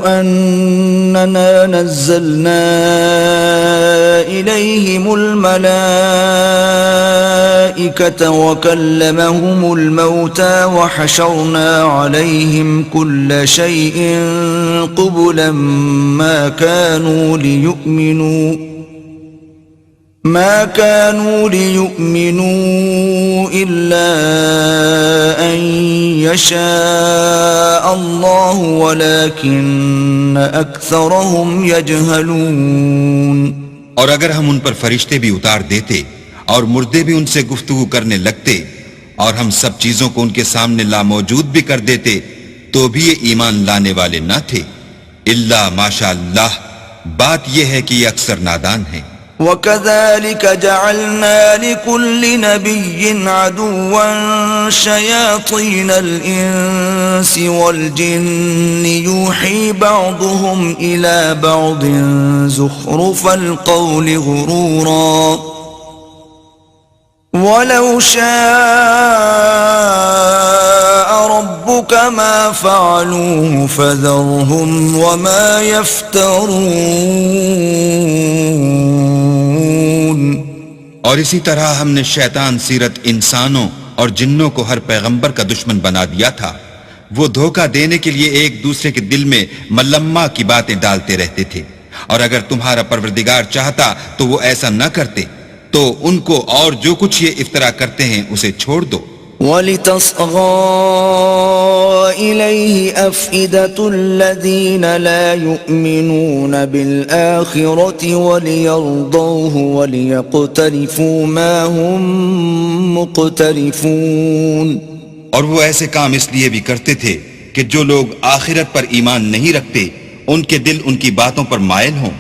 أننا نزلنا إليهم الملائكة وكلمهم الموتى وحشرنا عليهم كل شيء قبلا ما كانوا ليؤمنوا إلا أن يشاء الله ولكن أكثرهم يجهلون. اور اگر ہم ان پر فرشتے بھی اتار دیتے اور مردے بھی ان سے گفتگو کرنے لگتے اور ہم سب چیزوں کو ان کے سامنے لاموجود بھی کر دیتے تو بھی یہ ایمان لانے والے نہ تھے الا ماشاء اللہ. بات یہ ہے کہ یہ اکثر نادان ہیں. وَكَذَلِكَ جَعَلْنَا لِكُلِّ نَبِيٍّ عَدُوًّا شَيَاطِينَ الْإِنسِ وَالْجِنِّ يُوحِي بَعْضُهُمْ إِلَى بَعْضٍ زُخْرُفَ الْقَوْلِ غُرُورًا وَلَوْ شَاءَ رَبُّكَ مَا فَعَلُوهُ فَذَرْهُمْ وَمَا يَفْتَرُونَ. اور اسی طرح ہم نے شیطان سیرت انسانوں اور جنوں کو ہر پیغمبر کا دشمن بنا دیا تھا. وہ دھوکہ دینے کے لیے ایک دوسرے کے دل میں ملمہ کی باتیں ڈالتے رہتے تھے، اور اگر تمہارا پروردگار چاہتا تو وہ ایسا نہ کرتے. تو ان کو اور جو کچھ یہ افطرا کرتے ہیں اسے چھوڑ دو. وَلِتَصْغَى إِلَيْهِ أَفْئِدَةُ الَّذِينَ لَا يُؤْمِنُونَ بِالْآخِرَةِ وَلِيَرْضَوْهُ وَلِيَقْتَرِفُوا مَا هُمْ مُقْتَرِفُونَ. اور وہ ایسے کام اس لیے بھی کرتے تھے کہ جو لوگ آخرت پر ایمان نہیں رکھتے ان کے دل ان کی باتوں پر مائل ہوں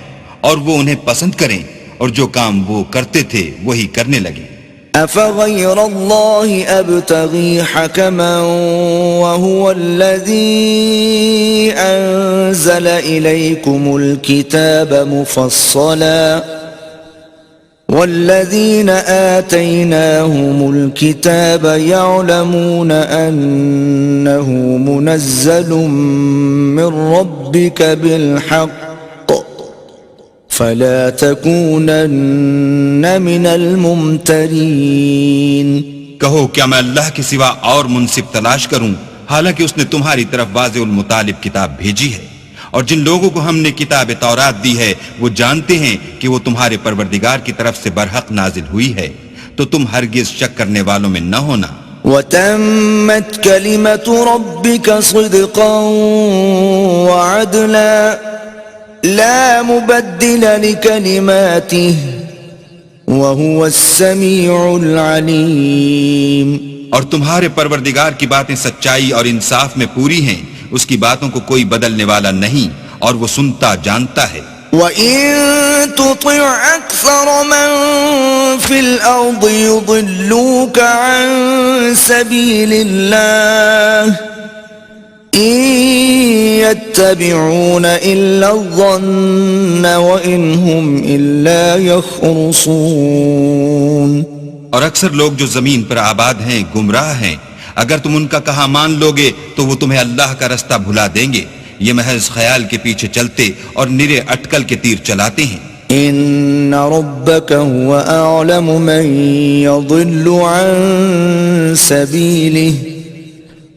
اور وہ انہیں پسند کریں، اور جو کام وہ کرتے تھے وہی کرنے لگے. أَفَغَيْرَ اللَّهِ أَبْتَغِي حَكَمًا وَهُوَ الَّذِي أَنزَلَ إِلَيْكُمُ الْكِتَابَ مُفَصَّلًا وَالَّذِينَ آتَيْنَاهُمُ الْكِتَابَ يَعْلَمُونَ أَنَّهُ مُنَزَّلٌ مِّن رَّبِّكَ بِالْحَقِّ فلا تكونن من الممترین. کہو کیا میں اللہ کے سوا اور منصف تلاش کروں حالانکہ اس نے تمہاری طرف واضح المطالب کتاب بھیجی ہے، اور جن لوگوں کو ہم نے کتاب تورات دی ہے وہ جانتے ہیں کہ وہ تمہارے پروردگار کی طرف سے برحق نازل ہوئی ہے، تو تم ہرگز شک کرنے والوں میں نہ ہونا. وَتَمَّتْ كَلِمَةُ رَبِّكَ صِدْقًا وَعَدْلًا لا مبدل لكلماته وهو السميع العليم. اور تمہارے پروردگار کی باتیں سچائی اور انصاف میں پوری ہیں، اس کی باتوں کو کوئی بدلنے والا نہیں، اور وہ سنتا جانتا ہے. وَإِن تُطِعْ أَكْثَرَ مَن فِي الْأَرْضِ يُضِلُّوكَ عَن سَبِيلِ اللَّهِ إِن يَتَّبِعُونَ إِلَّا الظَّنَّ وَإِنْ هُمْ إِلَّا يَخْرُصُونَ. اور اکثر لوگ جو زمین پر آباد ہیں گمراہ ہیں، اگر تم ان کا کہا مان لوگے تو وہ تمہیں اللہ کا رستہ بھلا دیں گے. یہ محض خیال کے پیچھے چلتے اور نرے اٹکل کے تیر چلاتے ہیں. إِنَّ رَبَّكَ هُوَ أَعْلَمُ مَن يَضِلُّ عَن سَبِيلِهِ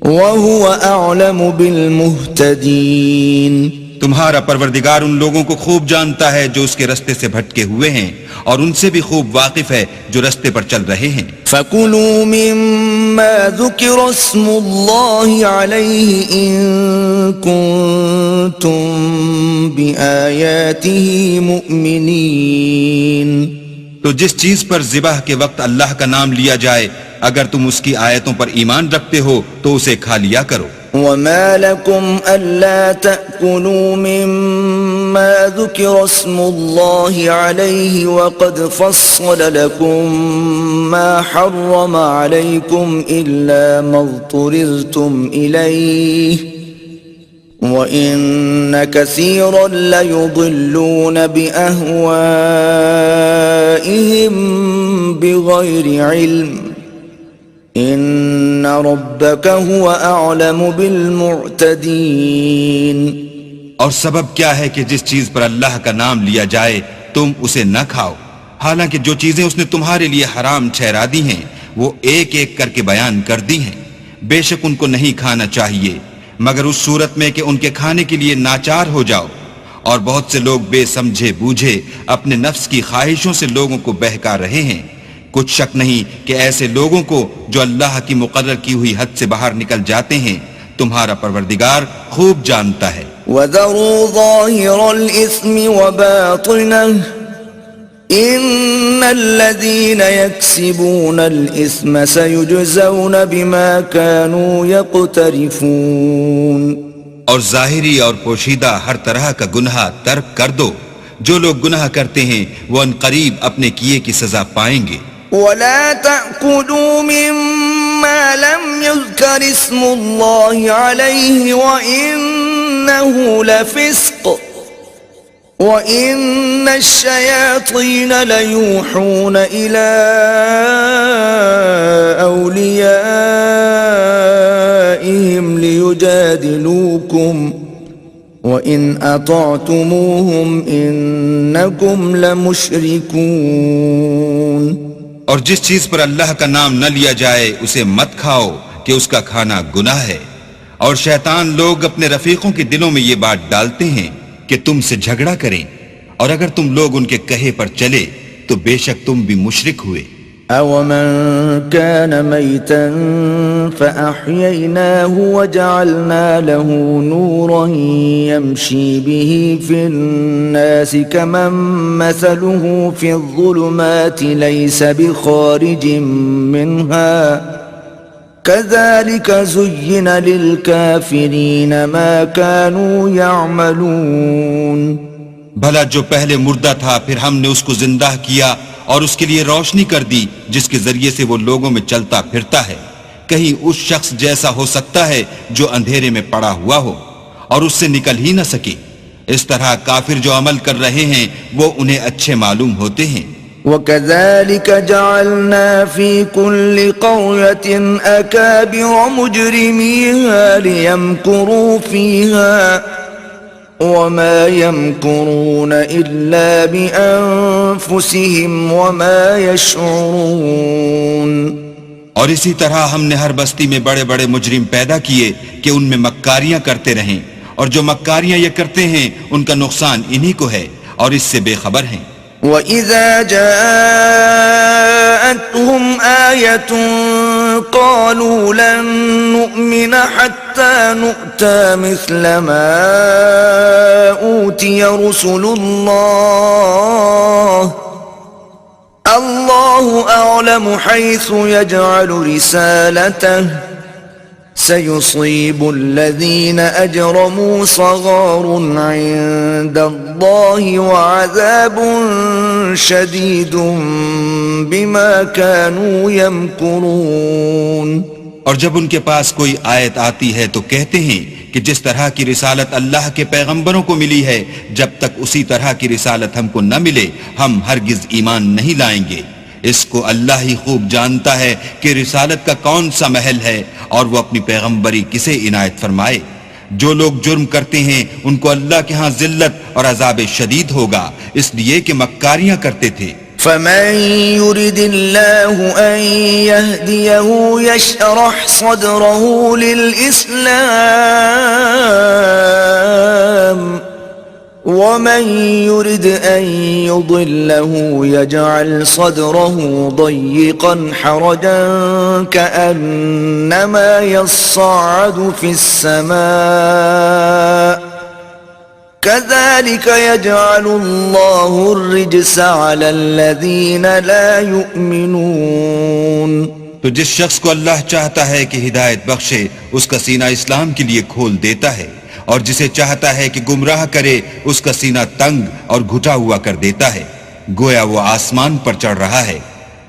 وَهُوَ أَعْلَمُ بِالْمُهْتَدِينَ. تمہارا پروردگار ان لوگوں کو خوب جانتا ہے جو اس کے رستے سے بھٹکے ہوئے ہیں، اور ان سے بھی خوب واقف ہے جو رستے پر چل رہے ہیں. فَكُلُوا مِمَّا ذُكِرَ اسْمُ اللَّهِ عَلَيْهِ إِن كُنتُم بِآيَاتِهِ مُؤْمِنِينَ. تو جس چیز پر ذبح کے وقت اللہ کا نام لیا جائے اگر تم اس کی آیتوں پر ایمان رکھتے ہو تو اسے کھا لیا کرو. وَمَا لَكُمْ أَلَّا تَأْكُلُوا مِمَّا ذُكِرَ اسْمُ اللَّهِ عَلَيْهِ وَقَدْ فَصَّلَ لَكُم مَّا حَرَّمَ عَلَيْكُمْ إِلَّا مَا اضْطُرِرْتُمْ إِلَيْهِ وَإِنَّ كَثِيرًا لَيُضِلُّونَ بِأَهْوَائِهِمْ بِغَيْرِ عِلْمٍ إِنَّ رَبَّكَ هُوَ أَعْلَمُ بِالْمُعْتَدِينَ. اور سبب کیا ہے کہ جس چیز پر اللہ کا نام لیا جائے تم اسے نہ کھاؤ، حالانکہ جو چیزیں اس نے تمہارے لیے حرام ٹھہرا دی ہیں وہ ایک ایک کر کے بیان کر دی ہیں۔ بے شک ان کو نہیں کھانا چاہیے مگر اس صورت میں کہ ان کے کھانے کے لیے ناچار ہو جاؤ، اور بہت سے لوگ بے سمجھے بوجھے اپنے نفس کی خواہشوں سے لوگوں کو بہکا رہے ہیں۔ کچھ شک نہیں کہ ایسے لوگوں کو جو اللہ کی مقرر کی ہوئی حد سے باہر نکل جاتے ہیں تمہارا پروردگار خوب جانتا ہے۔ وَذَرُوا ظَاهِرَ الْإِثْمِ وَبَاطِنَهُ إِنَّ الَّذِينَ يَكْسِبُونَ الْإِثْمَ سَيُجْزَوْنَ بِمَا كَانُوا يَقْتَرِفُونَ۔ اور ظاہری اور پوشیدہ ہر طرح کا گناہ ترک کر دو، جو لوگ گناہ کرتے ہیں وہ ان قریب اپنے کیے کی سزا پائیں گے۔ وَلَا تَأْكُلُوا مِمَّا لَمْ يُذْكَرِ اسْمُ اللَّهِ عَلَيْهِ وَإِنَّهُ لَفِسْقٌ وَإِنَّ الشَّيَاطِينَ لَيُوحُونَ إِلَىٰ أَوْلِيَائِهِمْ لِيُجَادِلُوكُمْ وَإِنْ أَطَعْتُمُوهُمْ إِنَّكُمْ لَمُشْرِكُونَ۔ اور جس چیز پر اللہ کا نام نہ لیا جائے اسے مت کھاؤ کہ اس کا کھانا گناہ ہے، اور شیطان لوگ اپنے رفیقوں کے دلوں میں یہ بات ڈالتے ہیں کہ تم سے جھگڑا کریں، اور اگر تم لوگ ان کے کہے پر چلے تو بے شک تم بھی مشرک ہوئے۔ أَوَمَنْ كَانَ مَيْتًا فَأَحْيَيْنَاهُ وَجَعَلْنَا لَهُ نُورًا يَمْشِي بِهِ فِي النَّاسِ كَمَنْ مَثَلُهُ فِي الظُّلُمَاتِ لَيْسَ بِخَارِجٍ مِّنْهَا كَذَلِكَ زُيِّنَ لِلْكَافِرِينَ مَا كَانُوا يَعْمَلُونَ۔ بھلا جو پہلے مردہ تھا پھر ہم نے اس کو زندہ کیا اور اس کے لیے روشنی کر دی جس کے ذریعے سے وہ لوگوں میں چلتا پھرتا ہے، کہیں اس شخص جیسا ہو سکتا ہے جو اندھیرے میں پڑا ہوا ہو اور اس سے نکل ہی نہ سکے۔ اس طرح کافر جو عمل کر رہے ہیں وہ انہیں اچھے معلوم ہوتے ہیں۔ وَكَذَلِكَ جَعَلْنَا فِي كُلِّ قَرْيَةٍ أَكَابِرَ مُجْرِمِيهَا لِيَمْكُرُوا فِيهَا وَمَا يَمْكُرُونَ إِلَّا بِأَنفُسِهِمْ وَمَا يَشْعُرُونَ۔ اور اسی طرح ہم نے ہر بستی میں بڑے بڑے مجرم پیدا کیے کہ ان میں مکاریاں کرتے رہیں، اور جو مکاریاں یہ کرتے ہیں ان کا نقصان انہی کو ہے اور اس سے بے خبر ہیں۔ وَإِذَا جَاءَتْهُمْ آيَةٌ قَالُوا لَن نُّؤْمِنَ حَتَّى نُؤْتَىٰ مِثْلَ مَا أُوتِيَ رُسُلُ اللَّهُ أَعْلَمُ حَيْثُ يَجْعَلُ رِسَالَتَهُ سَيُصِيبُ الَّذِينَ أَجْرَمُوا صَغَارٌ عِندَ اللَّهِ وَعَذَابٌ شَدِيدٌ بِمَا كَانُوا يَمْكُرُونَ۔ اور جب ان کے پاس کوئی آیت آتی ہے تو کہتے ہیں کہ جس طرح کی رسالت اللہ کے پیغمبروں کو ملی ہے جب تک اسی طرح کی رسالت ہم کو نہ ملے ہم ہرگز ایمان نہیں لائیں گے۔ اس کو اللہ ہی خوب جانتا ہے کہ رسالت کا کون سا محل ہے اور وہ اپنی پیغمبری کسے عنایت فرمائے۔ جو لوگ جرم کرتے ہیں ان کو اللہ کے ہاں ذلت اور عذاب شدید ہوگا، اس لیے کہ مکاریاں کرتے تھے۔ فَمَن يُرِدِ اللَّهُ أَن يَهْدِيَهُ يَشْرَحْ صَدْرَهُ لِلْإِسْلَامِ وَمَن يُرِدْ أَن يُضِلَّهُ يَجْعَلْ صَدْرَهُ ضَيِّقًا حَرَجًا كَأَنَّمَا يَصَّعَّدُ فِي السَّمَاءِ كَذَلِكَ يَجْعَلُ اللَّهُ الرِّجْسَ عَلَى الَّذِينَ لَا يُؤْمِنُونَ۔ تو جس شخص کو اللہ چاہتا ہے کہ ہدایت بخشے اس کا سینہ اسلام کے لیے کھول دیتا ہے، اور جسے چاہتا ہے کہ گمراہ کرے اس کا سینہ تنگ اور گھٹا ہوا کر دیتا ہے، گویا وہ آسمان پر چڑھ رہا ہے۔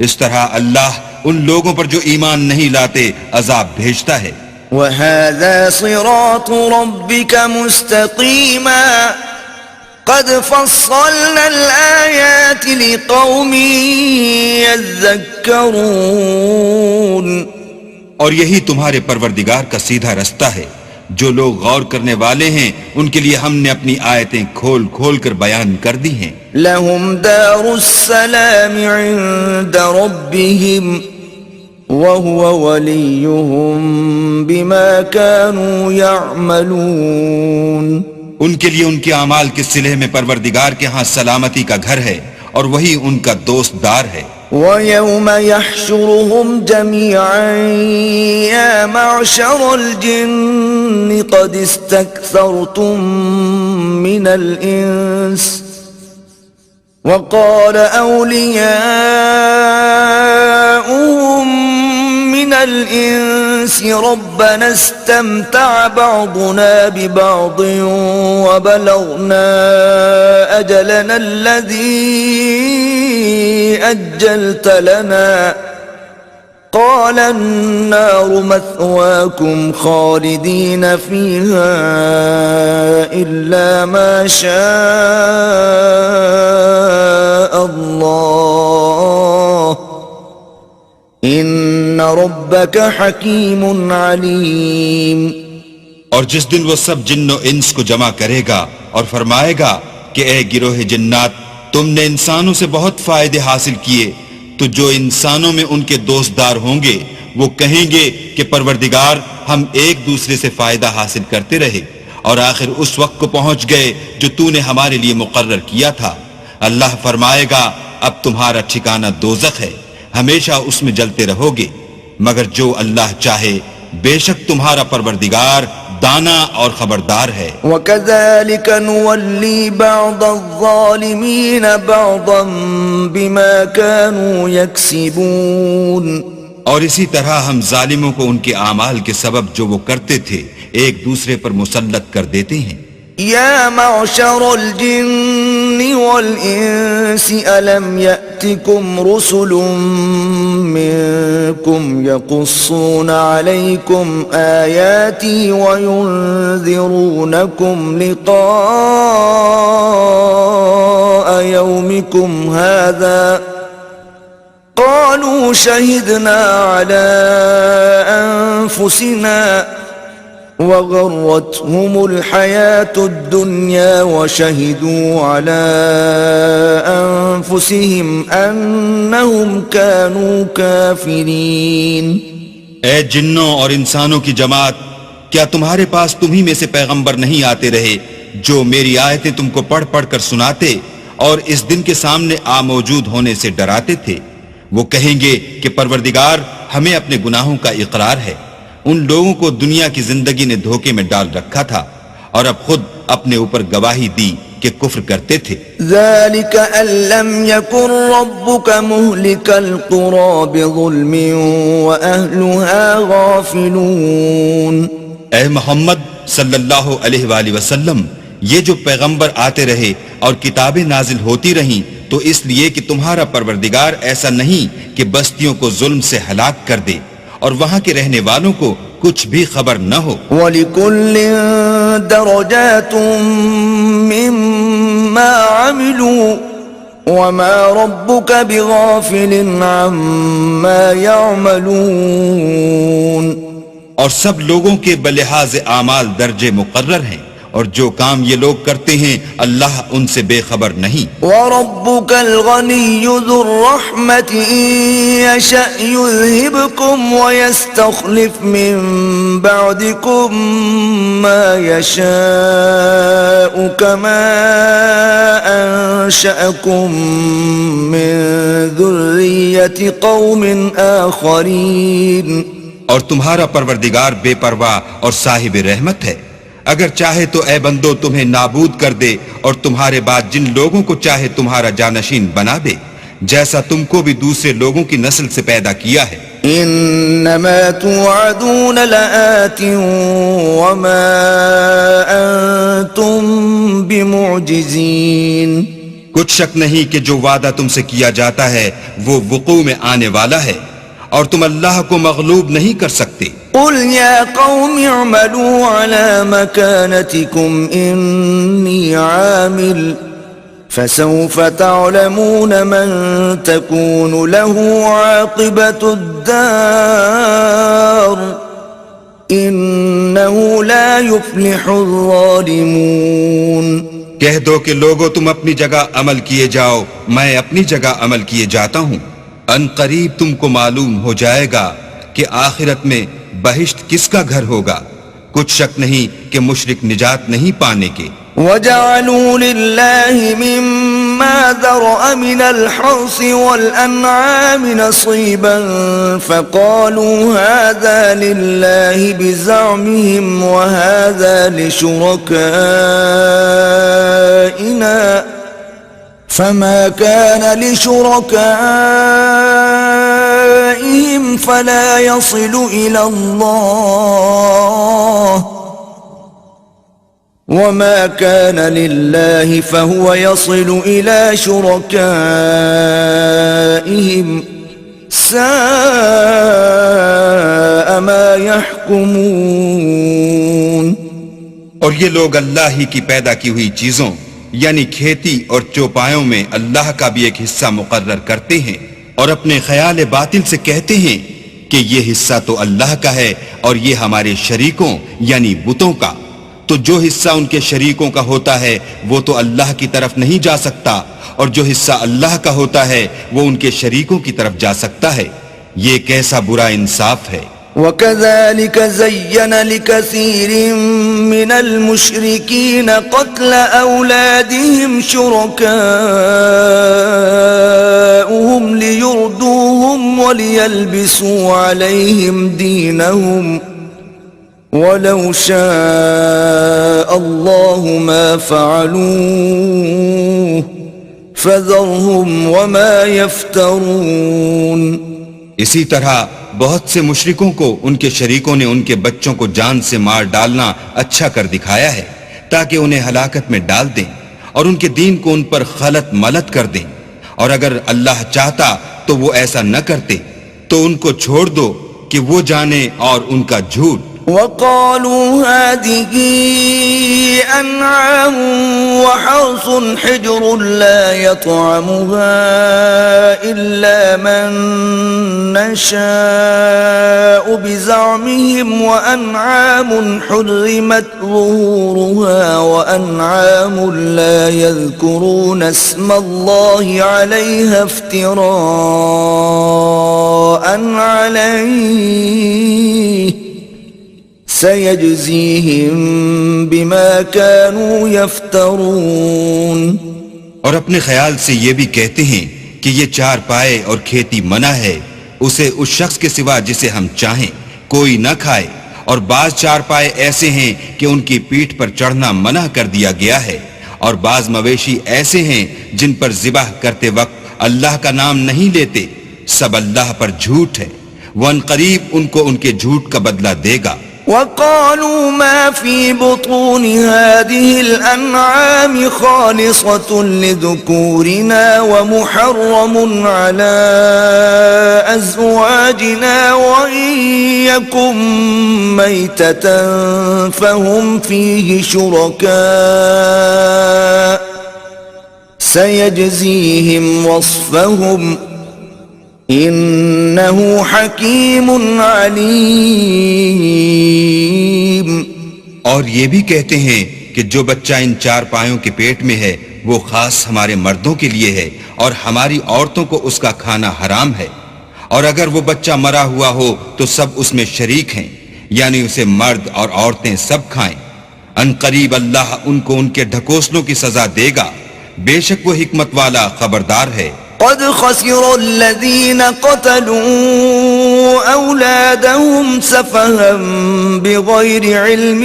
اس طرح اللہ ان لوگوں پر جو ایمان نہیں لاتے عذاب بھیجتا ہے۔ وَهَذَا صِرَاطُ رَبِّكَ مُسْتَقِيمًا قَدْ فَصَّلْنَا الْآيَاتِ لِقَوْمٍ يَذَّكَّرُونَ۔ اور یہی تمہارے پروردگار کا سیدھا رستہ ہے، جو لوگ غور کرنے والے ہیں ان کے لیے ہم نے اپنی آیتیں کھول کھول کر بیان کر دی ہیں. لهم دار السلام عند ربهم وهو وليهم بما كانوا يعملون. ان کے لیے ان کے اعمال کے صلح میں پروردگار کے ہاں سلامتی کا گھر ہے اور وہی ان کا دوست دار ہے. وَيَوْمَ يَحْشُرُهُمْ جَمِيعًا يَا مَعْشَرَ الْجِنِّ قَدِ اسْتَكْثَرْتُم مِّنَ الْإِنسِ وَقَالَ أَوْلِيَاؤُهُم مِّنَ الْإِنسِ رَبَّنَا اسْتَمْتَعَ بَعْضُنَا بِبَعْضٍ وَبَلَغْنَا أَجَلَنَا الَّذِي أجلت لنا قال النار مثواكم خالدين فيها إلا ما شاء الله إن ربك حكيم عليم. اور جس دن وہ سب جن و انس کو جمع کرے گا اور فرمائے گا کہ اے گروہ جنات، تم نے انسانوں سے بہت فائدے حاصل کیے، تو جو انسانوں میں ان کے دوستدار ہوں گے وہ کہیں گے کہ پروردگار ہم ایک دوسرے سے فائدہ حاصل کرتے رہے اور آخر اس وقت کو پہنچ گئے جو تو نے ہمارے لیے مقرر کیا تھا. اللہ فرمائے گا اب تمہارا ٹھکانہ دوزخ ہے، ہمیشہ اس میں جلتے رہو گے، مگر جو اللہ چاہے بے شک تمہارا پروردگار دانا اور خبردار ہے. وَكَذَلِكَ نُوَلِّي بَعْضَ الظَّالِمِينَ بَعْضًا بِمَا كَانُوا يَكْسِبُونَ. اور اسی طرح ہم ظالموں کو ان کے اعمال کے سبب جو وہ کرتے تھے ایک دوسرے پر مسلط کر دیتے ہیں. يا معشر الجن والإنس ألم يأتكم رسل منكم يقصون عليكم آياتي وينذرونكم لقاء يومكم هذا قالوا شهدنا على أنفسنا وغرتهم الحياة الدنيا وشهدوا على أنفسهم أنهم كانوا كافرين. اے جنوں اور انسانوں کی جماعت، کیا تمہارے پاس تمہیں میں سے پیغمبر نہیں آتے رہے جو میری آیتیں تم کو پڑھ پڑھ کر سناتے اور اس دن کے سامنے موجود ہونے سے ڈراتے تھے؟ وہ کہیں گے کہ پروردگار ہمیں اپنے گناہوں کا اقرار ہے، ان لوگوں کو دنیا کی زندگی نے دھوکے میں ڈال رکھا تھا اور اب خود اپنے اوپر گواہی دی کہ کفر کرتے تھے. ذَلِكَ أَن لَّمْ يَكُن رَّبُّكَ مُهْلِكَ الْقُرَىٰ بِظُلْمٍ وَأَهْلُهَا غَافِلُونَ. اے محمد صلی اللہ علیہ وآلہ وسلم، یہ جو پیغمبر آتے رہے اور کتابیں نازل ہوتی رہیں تو اس لیے کہ تمہارا پروردگار ایسا نہیں کہ بستیوں کو ظلم سے ہلاک کر دے اور وہاں کے رہنے والوں کو کچھ بھی خبر نہ ہو. وَلِكُلٍّ دَرَجَاتٌ مِّمَّا عَمِلُوا وَمَا رَبُّكَ بِغَافِلٍ عَمَّا يَعْمَلُونَ. اور سب لوگوں کے بلحاظ اعمال درجے مقرر ہیں اور جو کام یہ لوگ کرتے ہیں اللہ ان سے بے خبر نہیں. وَرَبُّكَ الْغَنِيُّ ذُو الرَّحْمَةِ إِن يَشَأْ يُذْهِبْكُمْ وَيَسْتَخْلِفْ مِن بَعْدِكُم مَّا يَشَاءُ كَمَا أَنشَأَكُم مِّن ذُرِّيَّةِ قَوْمٍ آخَرِينَ. اور تمہارا پروردگار بے پرواہ اور صاحب رحمت ہے، اگر چاہے تو اے بندو تمہیں نابود کر دے اور تمہارے بعد جن لوگوں کو چاہے تمہارا جانشین بنا دے، جیسا تم کو بھی دوسرے لوگوں کی نسل سے پیدا کیا ہے. انما توعدون لآت وما انتم بمعجزین. کچھ شک نہیں کہ جو وعدہ تم سے کیا جاتا ہے وہ وقوع میں آنے والا ہے اور تم اللہ کو مغلوب نہیں کر سکتے. قل يا قوم اعملوا على مكانتكم إني عامل فسوف تعلمون من تكون له عاقبة الدار إنه لا يفلح الظالمون. کہہ دو کہ لوگو تم اپنی جگہ عمل کیے جاؤ، میں اپنی جگہ عمل کیے جاتا ہوں. ان قریب تم کو معلوم ہو جائے گا کہ آخرت میں بہشت کس کا گھر ہوگا. کچھ شک نہیں کہ مشرک نجات نہیں پانے کے. وجعلوا لله مما ذرأ من الحرث والأنعام نصيبا فقالوا هذا لله بزعمهم وهذا لشركائنا فما كان لشركائهم فلا يصل إلى الله وما كان لله فهو يصل إلى شركائهم ساء ما يحكمون. اور یہ لوگ اللہ ہی کی پیدا کی ہوئی چیزوں یعنی کھیتی اور چوپایوں میں اللہ کا بھی ایک حصہ مقرر کرتے ہیں اور اپنے خیال باطل سے کہتے ہیں کہ یہ حصہ تو اللہ کا ہے اور یہ ہمارے شریکوں یعنی بتوں کا. تو جو حصہ ان کے شریکوں کا ہوتا ہے وہ تو اللہ کی طرف نہیں جا سکتا، اور جو حصہ اللہ کا ہوتا ہے وہ ان کے شریکوں کی طرف جا سکتا ہے. یہ کیسا برا انصاف ہے. وَكَذَلِكَ زَيَّنَ لِكَثِيرٍ مِّنَ الْمُشْرِكِينَ قَتْلَ أَوْلَادِهِمْ شُرَكَاؤُهُمْ لِيُرْدُوهُمْ وَلِيَلْبِسُوا عَلَيْهِمْ دِينَهُمْ وَلَوْ شَاءَ اللَّهُ مَا فَعَلُوهُ فَذَرْهُمْ وَمَا يَفْتَرُونَ. اسی طرح بہت سے مشرکوں کو ان کے شریکوں نے ان کے بچوں کو جان سے مار ڈالنا اچھا کر دکھایا ہے تاکہ انہیں ہلاکت میں ڈال دیں اور ان کے دین کو ان پر خلط ملط کر دیں. اور اگر اللہ چاہتا تو وہ ایسا نہ کرتے. تو ان کو چھوڑ دو کہ وہ جانے اور ان کا جھوٹ. وقالوا هذه أنعام وحرث حجر لا يطعمها إلا من نشاء بزعمهم وأنعام حرمت ظهورها وأنعام لا يذكرون اسم الله عليها افتراء عليه سَيَجْزِيهِمْ بِمَا كَانُوا يَفْتَرُونَ. اور اپنے خیال سے یہ بھی کہتے ہیں کہ یہ چار پائے اور کھیتی منع ہے، اسے اس شخص کے سوا جسے ہم چاہیں کوئی نہ کھائے. اور بعض چار پائے ایسے ہیں کہ ان کی پیٹھ پر چڑھنا منع کر دیا گیا ہے، اور بعض مویشی ایسے ہیں جن پر ذبح کرتے وقت اللہ کا نام نہیں لیتے. سب اللہ پر جھوٹ ہے، وہ ان قریب ان کو ان کے جھوٹ کا بدلہ دے گا. وقالوا ما في بطون هذه الأنعام خالصة لذكورنا ومحرم على أزواجنا وإن يكن ميتة فهم فيه شركاء سيجزيهم وصفهم انہو حکیم علیم. اور یہ بھی کہتے ہیں کہ جو بچہ ان چار پایوں کے پیٹ میں ہے وہ خاص ہمارے مردوں کے لیے ہے اور ہماری عورتوں کو اس کا کھانا حرام ہے. اور اگر وہ بچہ مرا ہوا ہو تو سب اس میں شریک ہیں، یعنی اسے مرد اور عورتیں سب کھائیں. ان قریب اللہ ان کو ان کے ڈھکوسلوں کی سزا دے گا، بے شک وہ حکمت والا خبردار ہے. قد خسر الذين قتلوا أولادهم سفها بغير علم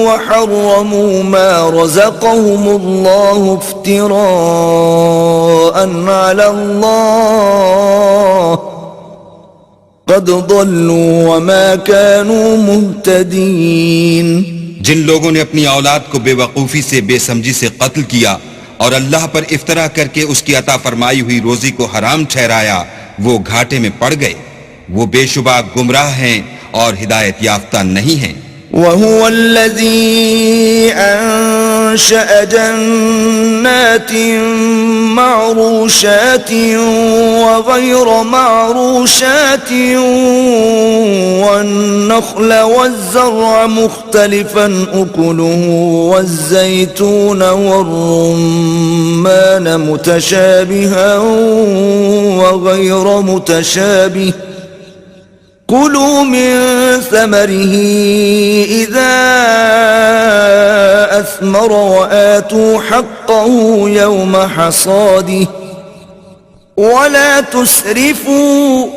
وحرموا ما رزقهم الله افتراء على الله قد ضلوا وما كانوا مهتدين. جن لوگوں نے اپنی اولاد کو بے وقوفی سے بے سمجھی سے قتل کیا اور اللہ پر افطرا کر کے اس کی عطا فرمائی ہوئی روزی کو حرام ٹھہرایا، وہ گھاٹے میں پڑ گئے. وہ بے شبہ گمراہ ہیں اور ہدایت یافتہ نہیں ہیں. وَهُوَ الَّذِي أنشأ جنات معروشات وغير معروشات والنخل والزرع مختلفا أكله والزيتون والرمان متشابها وغير متشابه كلوا من ثمره إذا أثمر وآتوا حقه يوم حصاده ولا تسرفوا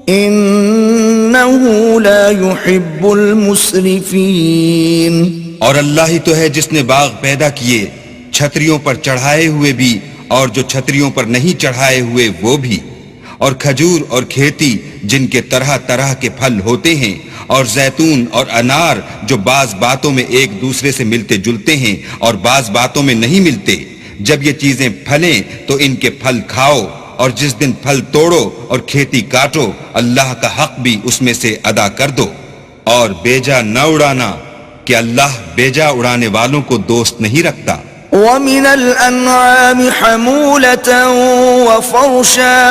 إنه لا يحب المسرفين. اور اللہ ہی تو ہے جس نے باغ پیدا کیے چھتریوں پر چڑھائے ہوئے بھی اور جو چھتریوں پر نہیں چڑھائے ہوئے وہ بھی، اور کھجور اور کھیتی جن کے طرح طرح کے پھل ہوتے ہیں، اور زیتون اور انار جو بعض باتوں میں ایک دوسرے سے ملتے جلتے ہیں اور بعض باتوں میں نہیں ملتے. جب یہ چیزیں پھلیں تو ان کے پھل کھاؤ، اور جس دن پھل توڑو اور کھیتی کاٹو اللہ کا حق بھی اس میں سے ادا کر دو، اور بیجا نہ اڑانا کہ اللہ بیجا اڑانے والوں کو دوست نہیں رکھتا. ومن الأنعام حمولة وفرشا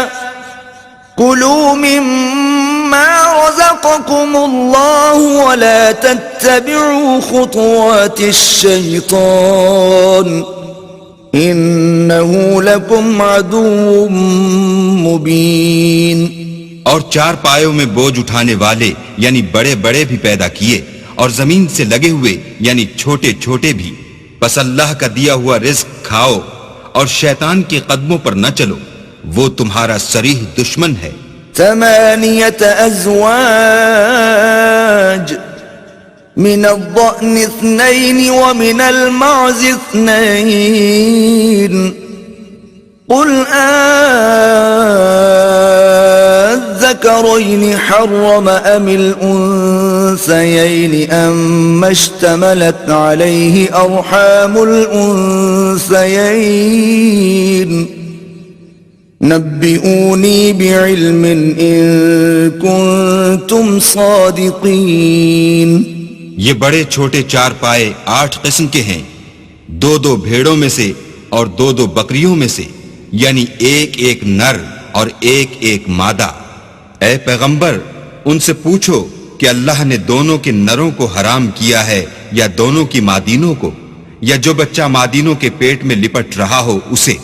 كلوا مما رزقكم الله ولا تتبعوا خطوات الشيطان إنه لكم عدو مبين. اور چار پایوں میں بوجھ اٹھانے والے یعنی بڑے بڑے بھی پیدا کیے، اور زمین سے لگے ہوئے یعنی چھوٹے چھوٹے بھی. بس اللہ کا دیا ہوا رزق کھاؤ اور شیطان کے قدموں پر نہ چلو، وہ تمہارا صریح دشمن ہے. 8 أزواج من الضأن 2 ومن المعز 2 قل الذكرين حرم أم الأنثيين أم اشتملت عليه أرحام الأنثيين نبئوني بعلم إن كنتم صادقين. یہ بڑے چھوٹے چار پائے 8 قسم کے ہیں، 2 بھیڑوں میں سے اور 2 بکریوں میں سے، یعنی ایک نر اور ایک مادہ. اے پیغمبر ان سے پوچھو کہ اللہ نے دونوں کے نروں کو حرام کیا ہے یا دونوں کی مادینوں کو، یا جو بچہ مادینوں کے پیٹ میں لپٹ رہا ہو اسے.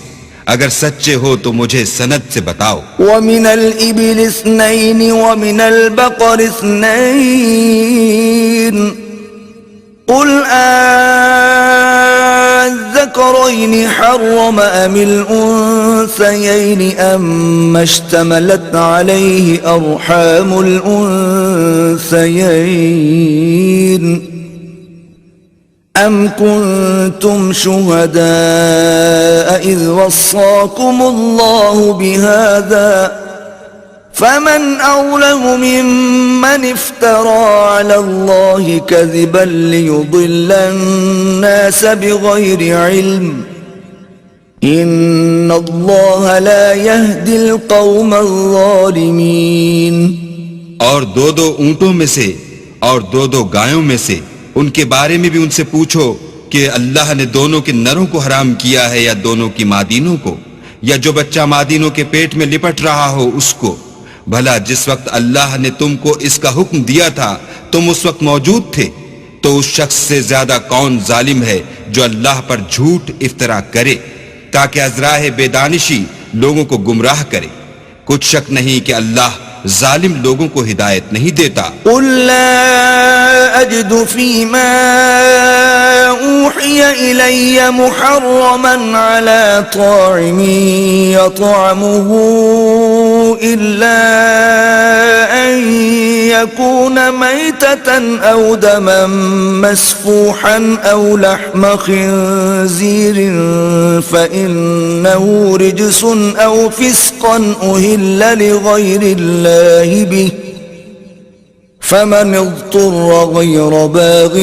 اگر سچے ہو تو مجھے سند سے بتاؤ. ومن الإبل 2 ومن البقر 2 قل الذكرين حرم أم الأنثيين أم اشتملت عليه أرحام الأنثيين أم كنتم شهداء إذ وصاكم الله بهذا فمن أظلم ممن افترى على الله كذبا ليضل الناس بغير علم إن الله لا يهدي القوم الظالمين. اور 2 اونٹوں میں سے اور 2 گایوں میں سے ان کے بارے میں بھی ان سے پوچھو کہ اللہ نے دونوں کے نروں کو حرام کیا ہے یا دونوں کی مادینوں کو، یا جو بچہ مادینوں کے پیٹ میں لپٹ رہا ہو اس کو. بھلا جس وقت اللہ نے تم کو اس کا حکم دیا تھا تم اس وقت موجود تھے، تو اس شخص سے زیادہ کون ظالم ہے جو اللہ پر جھوٹ افطرا کرے تاکہ ازراہ بے دانشی لوگوں کو گمراہ کرے. کچھ شک نہیں کہ اللہ ظالم لوگوں کو ہدایت نہیں دیتا. قل لا أجد فيما أوحي إلي محرما على طاعم يطعمه إلا أن يكون ميتة أو دما مسفوحا أو لحم خنزير فإنه رجس أو فسقا أهل لغير الله به فمن اضطر غير باغ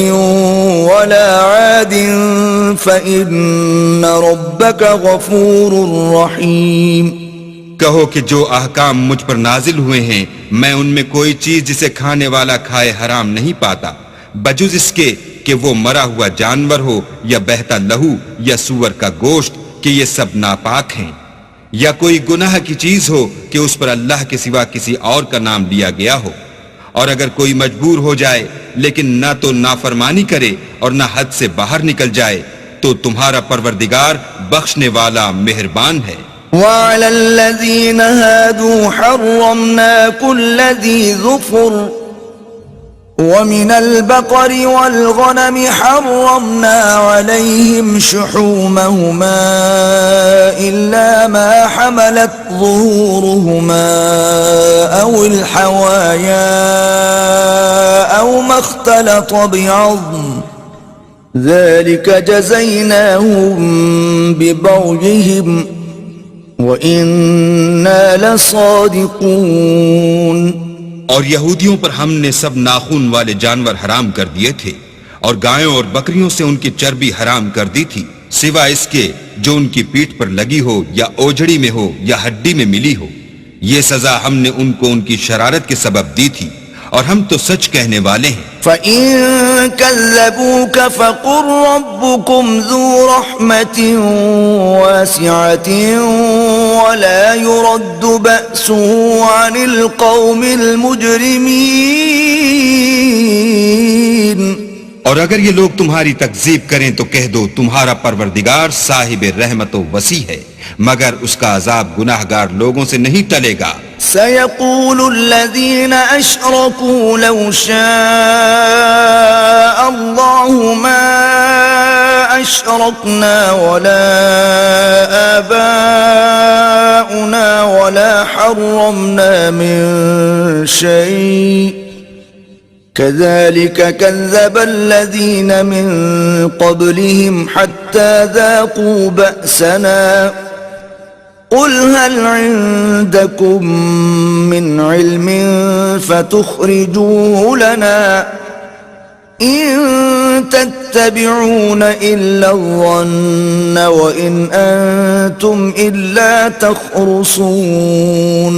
ولا عاد فإن ربك غفور رحيم. کہو کہ جو احکام مجھ پر نازل ہوئے ہیں میں ان میں کوئی چیز جسے کھانے والا کھائے حرام نہیں پاتا، بجز اس کے کہ وہ مرا ہوا جانور ہو یا بہتا لہو یا سور کا گوشت کہ یہ سب ناپاک ہیں، یا کوئی گناہ کی چیز ہو کہ اس پر اللہ کے سوا کسی اور کا نام لیا گیا ہو، اور اگر کوئی مجبور ہو جائے لیکن نہ تو نافرمانی کرے اور نہ حد سے باہر نکل جائے تو تمہارا پروردگار بخشنے والا مہربان ہے۔ وعلى الذين هادوا حرمنا كل ذي ظفر ومن البقر والغنم حرمنا عليهم شحومهما إلا ما حملت ظهورهما أو الحوايا أو ما اختلط بعظم ذلك جزيناهم ببغيهم وَإِنَّا لَصَادِقُونَ۔ اور یہودیوں پر ہم نے سب ناخون والے جانور حرام کر دیے تھے، اور گایوں اور بکریوں سے ان کی چربی حرام کر دی تھی، سوا اس کے جو ان کی پیٹھ پر لگی ہو یا اوجڑی میں ہو یا ہڈی میں ملی ہو۔ یہ سزا ہم نے ان کو ان کی شرارت کے سبب دی تھی، اور ہم تو سچ کہنے والے ہیں۔ فَإِن كَذَّبُوكَ فَقُلْ رَبُّكُمْ ذُو رَحْمَةٍ وَاسِعَةٍ وَلَا يُرَدُّ بَأْسُهُ عَنِ الْقَوْمِ الْمُجْرِمِينَ۔ اور اگر یہ لوگ تمہاری تکذیب کریں تو کہہ دو تمہارا پروردگار صاحب رحمت و وسیع ہے، مگر اس کا عذاب گناہگار لوگوں سے نہیں ٹلے گا۔ سيقول الذين أشركوا لو شاء الله ما أشركنا ولا آباؤنا ولا حرمنا من شيء كذلك كذب الذين من قبلهم حتى ذاقوا بأسنا قل هل عندكم من علم فتخرجوه لنا إن تتبعون إلا الظن وإن أنتم إلا تخرصون۔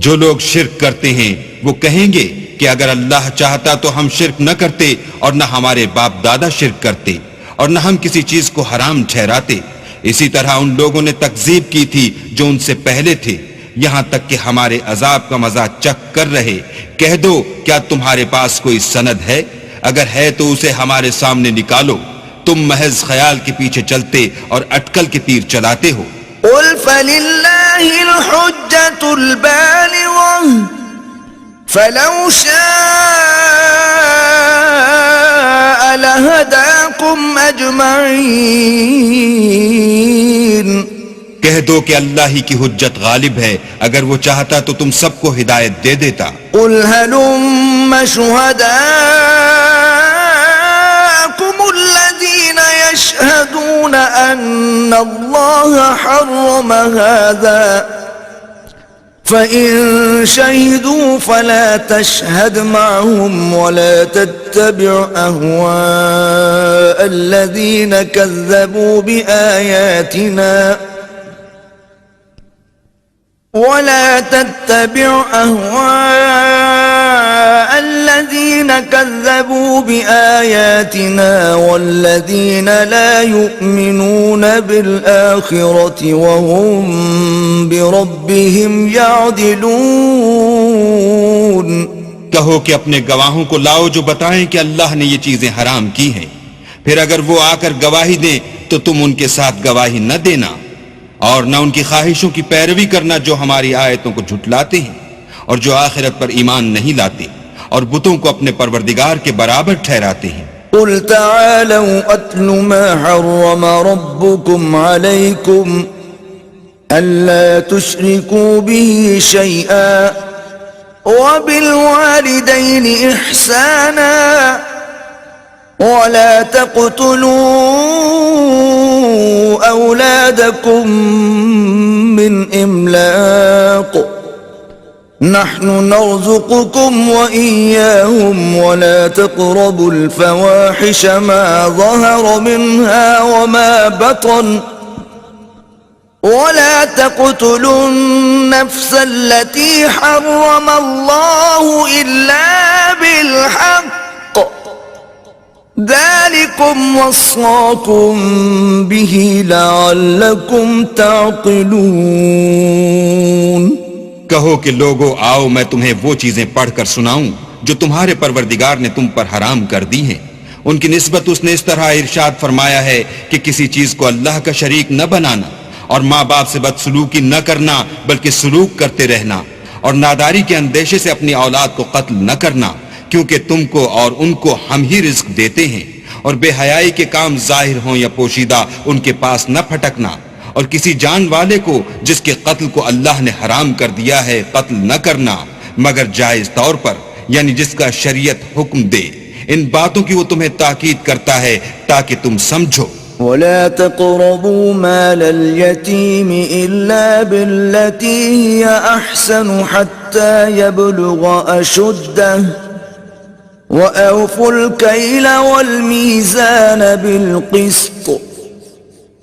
جو لوگ شرک کرتے ہیں وہ کہیں گے کہ اگر اللہ چاہتا تو ہم شرک نہ کرتے، اور نہ ہمارے باپ دادا شرک کرتے، اور نہ ہم کسی چیز کو حرام ٹھہراتے۔ اسی طرح ان لوگوں نے تکذیب کی تھی جو ان سے پہلے تھے، یہاں تک کہ ہمارے عذاب کا مزہ چکھ کر رہے۔ کہہ دو کیا تمہارے پاس کوئی سند ہے؟ اگر ہے تو اسے ہمارے سامنے نکالو، تم محض خیال کے پیچھے چلتے اور اٹکل کے تیر چلاتے ہو۔ قل فللہ الحجة البالغة فلو شاء لهداكم اجمعین۔ کہہ دو کہ اللہ ہی کی حجت غالب ہے، اگر وہ چاہتا تو تم سب کو ہدایت دے دیتا۔ قل هلم شهداءكم الذين يشهدون أن الله حرم هذا فإن شهدوا فلا تشهد معهم ولا تتبع أهواء الذين كذبوا بآياتنا ولا تتبع أهواء الذين كذبوا بآياتنا والذين لا يؤمنون بالآخرة وهم بربهم يعدلون۔ کہو کہ اپنے گواہوں کو لاؤ جو بتائیں کہ اللہ نے یہ چیزیں حرام کی ہیں، پھر اگر وہ آ کر گواہی دیں تو تم ان کے ساتھ گواہی نہ دینا، اور نہ ان کی خواہشوں کی پیروی کرنا جو ہماری آیتوں کو جھٹلاتے ہیں اور جو آخرت پر ایمان نہیں لاتے اور بتوں کو اپنے پروردگار کے برابر ٹھہراتے ہیں۔ قل تعالوا اتل ما حرم ربكم عليكم الا تشركوا به شيئا وبالوالدين احسانا ولا تقتلوا أولادكم من إملاق نحن نرزقكم وإياهم ولا تقربوا الفواحش ما ظهر منها وما بطن ولا تقتلوا النفس التي حرم الله إلا بالحق ذلكم وصاكم به لعلكم تعقلون. کہو کہ لوگو آؤ میں تمہیں وہ چیزیں پڑھ کر سناؤں جو تمہارے پروردگار نے تم پر حرام کر دی ہیں. ان کی نسبت اس نے اس طرح ارشاد فرمایا ہے کہ کسی چیز کو اللہ کا شریک نہ بنانا، اور ماں باپ سے بدسلوکی نہ کرنا بلکہ سلوک کرتے رہنا، اور ناداری کے اندیشے سے اپنی اولاد کو قتل نہ کرنا، کیونکہ تم کو اور ان کو ہم ہی رزق دیتے ہیں، اور بے حیائی کے کام ظاہر ہوں یا پوشیدہ ان کے پاس نہ پھٹکنا، اور کسی جان والے کو جس کے قتل کو اللہ نے حرام کر دیا ہے قتل نہ کرنا مگر جائز طور پر، یعنی جس کا شریعت حکم دے. ان باتوں کی وہ تمہیں تاکید کرتا ہے تاکہ تم سمجھو. ولا تقربوا مال اليتيم إلا بالتي هي أحسن حتى يبلغ أشده وأوفوا الكيل والميزان بالقسط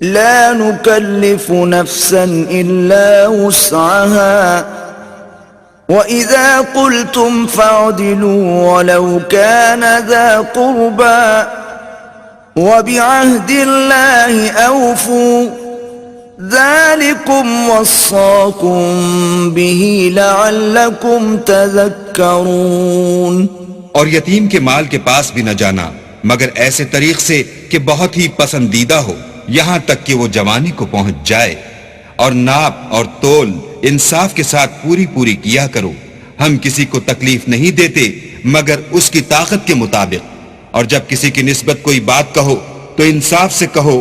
لا نكلف نفسا إلا وسعها وإذا قلتم فاعدلوا ولو كان ذا قربى وبعهد الله أوفوا ذلكم وصاكم به لعلكم تذكرون. اور یتیم کے مال کے پاس بھی نہ جانا مگر ایسے طریق سے کہ بہت ہی پسندیدہ ہو یہاں تک کہ وہ جوانی کو پہنچ جائے، اور ناپ اور تول انصاف کے ساتھ پوری کیا کرو. ہم کسی کو تکلیف نہیں دیتے مگر اس کی طاقت کے مطابق، اور جب کسی کی نسبت کوئی بات کہو تو انصاف سے کہو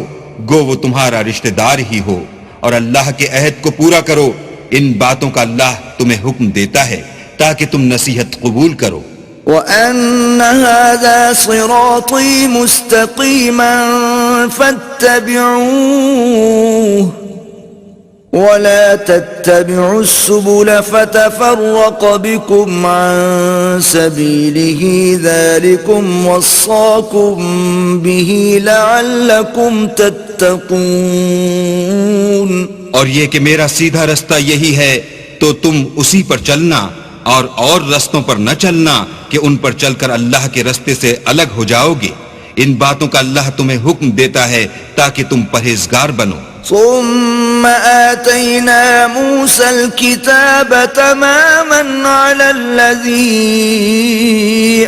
گو وہ تمہارا رشتہ دار ہی ہو، اور اللہ کے عہد کو پورا کرو. ان باتوں کا اللہ تمہیں حکم دیتا ہے تاکہ تم نصیحت قبول کرو. وَأَنَّ هَذَا صِرَاطِي مُسْتَقِيمًا فَاتَّبِعُوهُ وَلَا تَتَّبِعُوا السُّبُلَ فَتَفَرَّقَ بِكُمْ عَن سَبِيلِهِ ذَلِكُمْ وَصَّاكُمْ بِهِ لَعَلَّكُمْ تَتَّقُونَ. اور یہ کہ میرا سیدھا رستہ یہی ہے تو تم اسی پر چلنا اور رستوں پر نہ چلنا کہ ان پر چل کر اللہ کے رستے سے الگ ہو جاؤ گے. ان باتوں کا اللہ تمہیں حکم دیتا ہے تاکہ تم پرہیزگار بنو. ثم آتينا موسى الكتاب تماما على الذي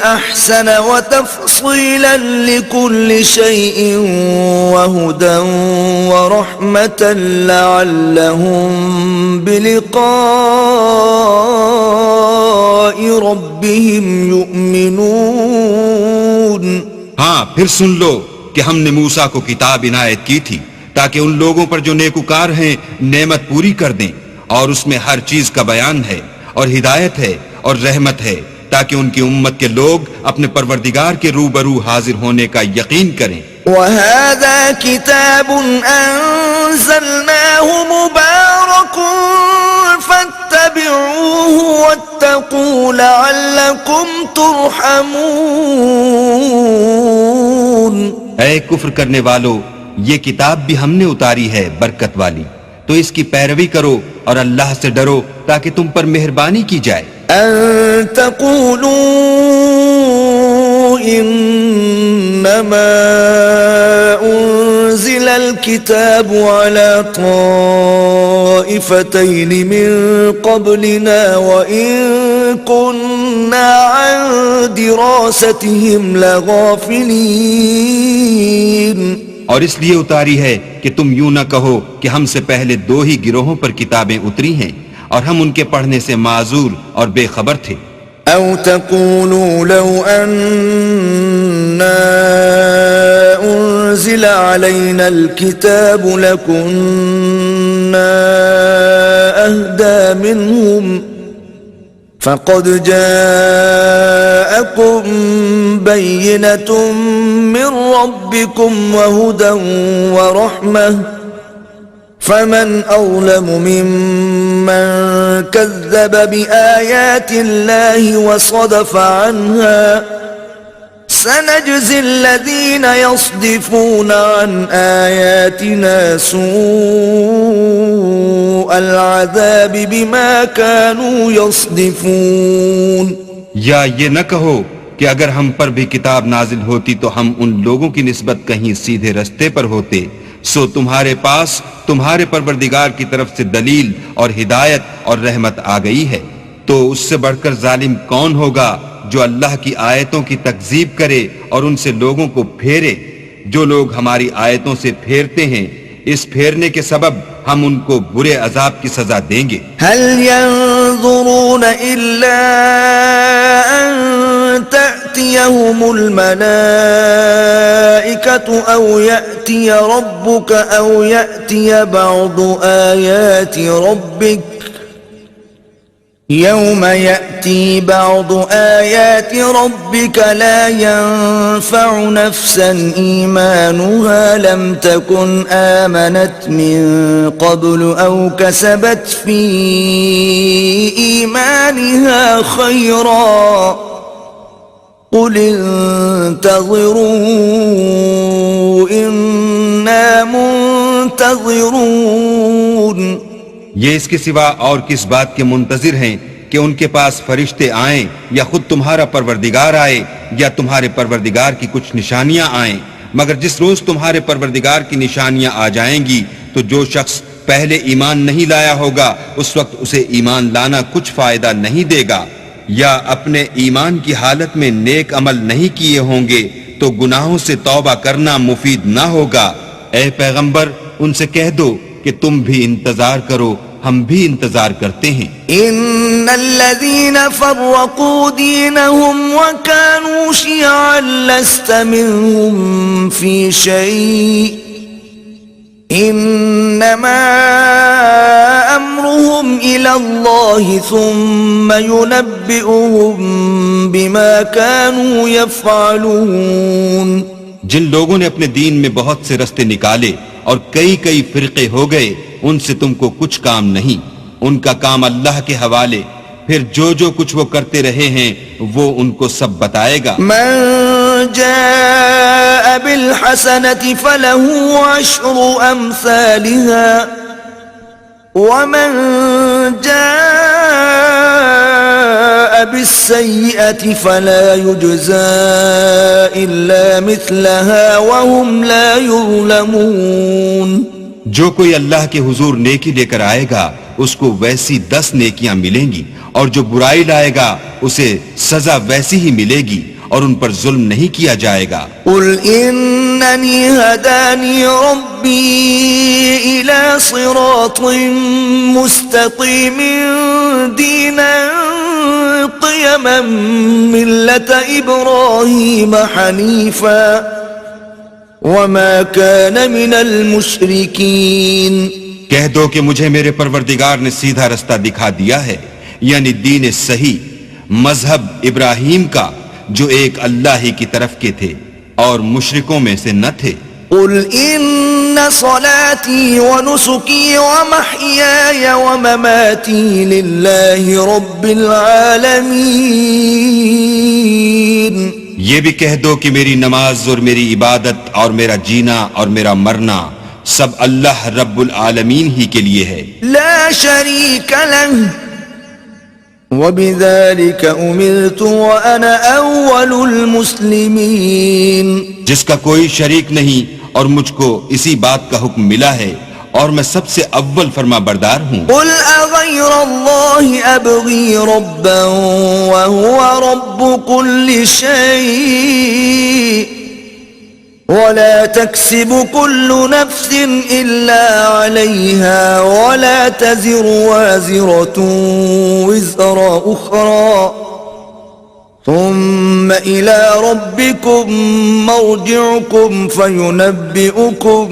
أحسن وتفصيلا لكل شيء وهدى ورحمة لعلهم بلقاء ربهم يؤمنون. ہاں پھر سن لو کہ ہم نے موسیٰ کو کتاب عنایت کی تھی تاکہ ان لوگوں پر جو نیکوکار ہیں نعمت پوری کر دیں، اور اس میں ہر چیز کا بیان ہے اور ہدایت ہے اور رحمت ہے تاکہ ان کی امت کے لوگ اپنے پروردگار کے روبرو حاضر ہونے کا یقین کریں. وَهَذَا كِتَابٌ أَنزَلْنَاهُ مُبَارَكٌ فَاتَّبِعُوهُ وَاتَّقُوا لَعَلَّكُمْ تُرْحَمُونَ. اے کفر کرنے والو، یہ کتاب بھی ہم نے اتاری ہے برکت والی، تو اس کی پیروی کرو اور اللہ سے ڈرو تاکہ تم پر مہربانی کی جائے. أَن تَقُولُوا إِنَّمَا أُنزِلَ الْكِتَابُ عَلَى طَائِفَتَيْنِ مِن قَبْلِنَا وَإِن كُنَّا عَن دِرَاسَتِهِمْ لَغَافِلِينَ. اور اس لیے اتاری ہے کہ تم یوں نہ کہو کہ ہم سے پہلے 2 ہی گروہوں پر کتابیں اتری ہیں اور ہم ان کے پڑھنے سے معذور اور بے خبر تھے. أو تقولوا لو أنا أنزل علينا الكتاب لكنا أهدى منهم فقد جاءكم بينة من ربكم وهدى ورحمة فمن أظلم ممن كذب بآيات الله وصدف عنها سنجزي الذين يصدفون عن آياتنا سوء العذاب بما كانوا يصدفون. یا یہ نہ کہو کہ کہ اگر ہم پر بھی کتاب نازل ہوتی تو ہم ان لوگوں کی نسبت کہیں سیدھے رستے پر ہوتے، سو تمہارے پاس تمہارے پروردگار کی طرف سے دلیل اور ہدایت اور رحمت آ گئی ہے، تو اس سے بڑھ کر ظالم کون ہوگا جو اللہ کی آیتوں کی تکذیب کرے اور ان سے لوگوں کو پھیرے؟ جو لوگ ہماری آیتوں سے پھیرتے ہیں، اس پھیرنے کے سبب ہم ان کو برے عذاب کی سزا دیں گے۔ هل ينظرون إلا أن تأتيهم الملائكة أو يأتي ربك أو يأتي بعض آيات ربك يوم يأتي بعض آيات ربك لا ينفع نفسا إيمانها لم تكن آمنت من قبل أو كسبت في إيمانها خيرا قل انتظروا إنا منتظرون۔ یہ اس کے سوا اور کس بات کے منتظر ہیں کہ ان کے پاس فرشتے آئیں یا خود تمہارا پروردگار آئے یا تمہارے پروردگار کی کچھ نشانیاں آئیں، مگر جس روز تمہارے پروردگار کی نشانیاں آ جائیں گی تو جو شخص پہلے ایمان نہیں لایا ہوگا اس وقت اسے ایمان لانا کچھ فائدہ نہیں دے گا، یا اپنے ایمان کی حالت میں نیک عمل نہیں کیے ہوں گے تو گناہوں سے توبہ کرنا مفید نہ ہوگا۔ اے پیغمبر ان سے کہہ دو کہ تم بھی انتظار کرو، ہم بھی انتظار کرتے ہیں۔ ان الذين فرقوا دينهم وكانوا شيعا لست منهم في شيء انما امرهم الى الله ثم ينبئهم بما كانوا يفعلون۔ جن لوگوں نے اپنے دین میں بہت سے رستے نکالے اور کئی فرقے ہو گئے، ان سے تم کو کچھ کام نہیں، ان کا کام اللہ کے حوالے، پھر جو کچھ وہ کرتے رہے ہیں وہ ان کو سب بتائے گا۔ من جاء بالحسنة فله عشر امثالها ومن جاء بالسيئة فلا يجزى إلا مثلها وهم لا يظلمون۔ جو کوئی اللہ کے حضور نیکی لے کر آئے گا اس کو ویسی 10 نیکیاں ملیں گی، اور جو برائی لائے گا اسے سزا ویسی ہی ملے گی اور ان پر ظلم نہیں کیا جائے گا۔ قل انني هداني ربي الى صراط مستقيم دينا قيما ملة ابراهيم حنيفا وما كان من المشركين۔ کہہ دو کہ مجھے میرے پروردگار نے سیدھا رستہ دکھا دیا ہے، یعنی دین صحیح، مذہب ابراہیم کا جو ایک اللہ ہی کی طرف کے تھے اور مشرکوں میں سے نہ تھے۔ قل ان صلاتي ونسكي ومحياي ومماتي لله رب العالمين۔ یہ بھی کہہ دو کہ میری نماز اور میری عبادت اور میرا جینا اور میرا مرنا سب اللہ رب العالمین ہی کے لیے ہے، لا شريك له وبذلك امرت وانا اول المسلمين۔ جس کا کوئی شریک نہیں اور مجھ کو اسی بات کا حکم ملا ہے اور میں سب سے اول فرما بردار ہوں۔ قل اغير الله ابغي ربا وهو رب كل شيء ولا تكسب كل نفس إلا عليها ولا تزر وازرة وزر أخرى ثم إلى ربكم مرجعكم فينبئكم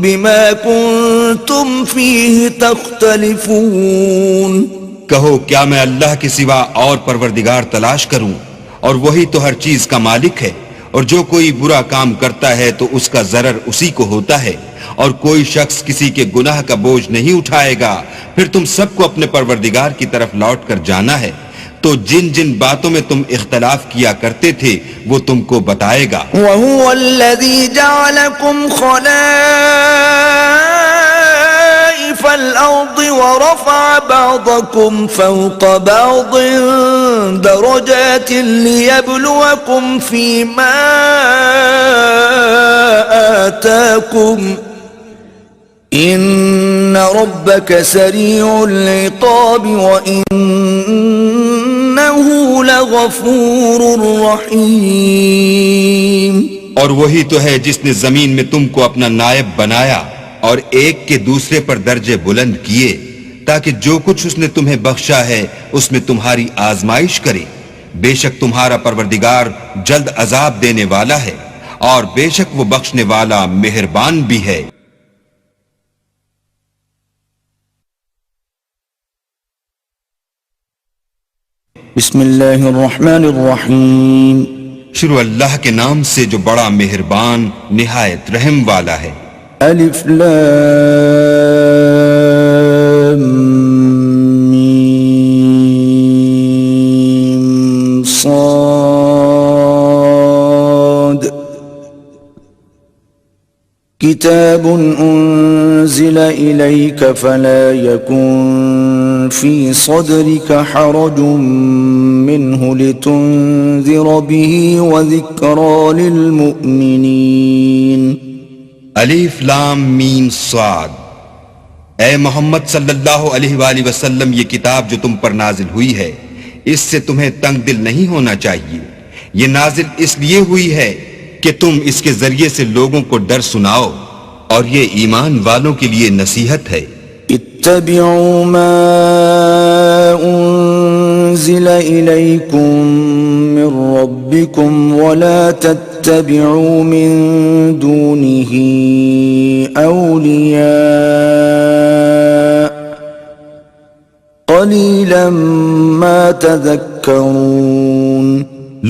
بما كنتم فيه تختلفون۔ کہو کیا میں اللہ کے سوا اور پروردگار تلاش کروں، اور وہی تو ہر چیز کا مالک ہے، اور جو کوئی برا کام کرتا ہے تو اس کا ضرر اسی کو ہوتا ہے، اور کوئی شخص کسی کے گناہ کا بوجھ نہیں اٹھائے گا، پھر تم سب کو اپنے پروردگار کی طرف لوٹ کر جانا ہے، تو جن جن باتوں میں تم اختلاف کیا کرتے تھے وہ تم کو بتائے گا۔ وَهُوَ الَّذِي جَعَلَكُمْ خَلَائِفَ والأرض ورفع بعضكم فوق بعض درجات ليبلوكم فيما آتاكم إن ربك سريع العقاب وإنه لغفور رحيم. اور وہی تو ہے جس نے زمین میں تم کو اپنا نائب بنایا اور ایک کے دوسرے پر درجے بلند کیے تاکہ جو کچھ اس نے تمہیں بخشا ہے اس میں تمہاری آزمائش کرے. بے شک تمہارا پروردگار جلد عذاب دینے والا ہے اور بے شک وہ بخشنے والا مہربان بھی ہے. بسم اللہ الرحمن الرحیم. شروع اللہ کے نام سے جو بڑا مہربان نہایت رحم والا ہے. الف لام میم صاد. کتاب انزل الیک فلا یکن فی صدرک حرج منه لتنذر به وذکرى للمؤمنین. الف لام میم صاد. اے محمد صلی اللہ علیہ وآلہ وسلم، یہ کتاب جو تم پر نازل ہوئی ہے اس سے تمہیں تنگ دل نہیں ہونا چاہیے. یہ نازل اس لیے ہوئی ہے کہ تم اس کے ذریعے سے لوگوں کو ڈر سناؤ اور یہ ایمان والوں کے لیے نصیحت ہے. اتبعوا ما انزل الیکم من ربکم ولا تتبعوا من دونه اولیاء قلیلا ما تذکرون.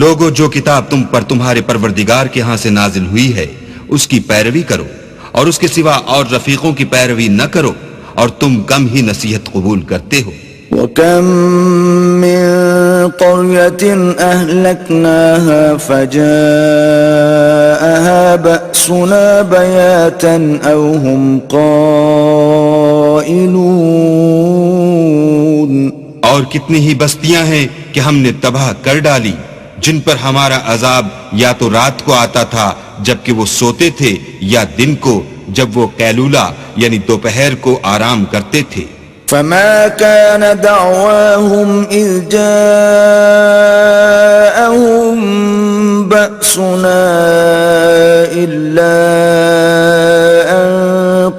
لوگو، جو کتاب تم پر تمہارے پروردگار کے ہاں سے نازل ہوئی ہے اس کی پیروی کرو اور اس کے سوا اور رفیقوں کی پیروی نہ کرو اور تم کم ہی نصیحت قبول کرتے ہو. وَكَم مِّن قَرْيَةٍ أَهْلَكْنَاهَا فَجَاءَهَا بَأْسُنَا بَيَاتًا أَوْ هُمْ قَائِلُونَ. اور کتنی ہی بستیاں ہیں کہ ہم نے تباہ کر ڈالی جن پر ہمارا عذاب یا تو رات کو آتا تھا جبکہ وہ سوتے تھے یا دن کو جب وہ قیلولہ یعنی دوپہر کو آرام کرتے تھے. فما كان دعواهم إذ جاءهم بأسنا إلا أن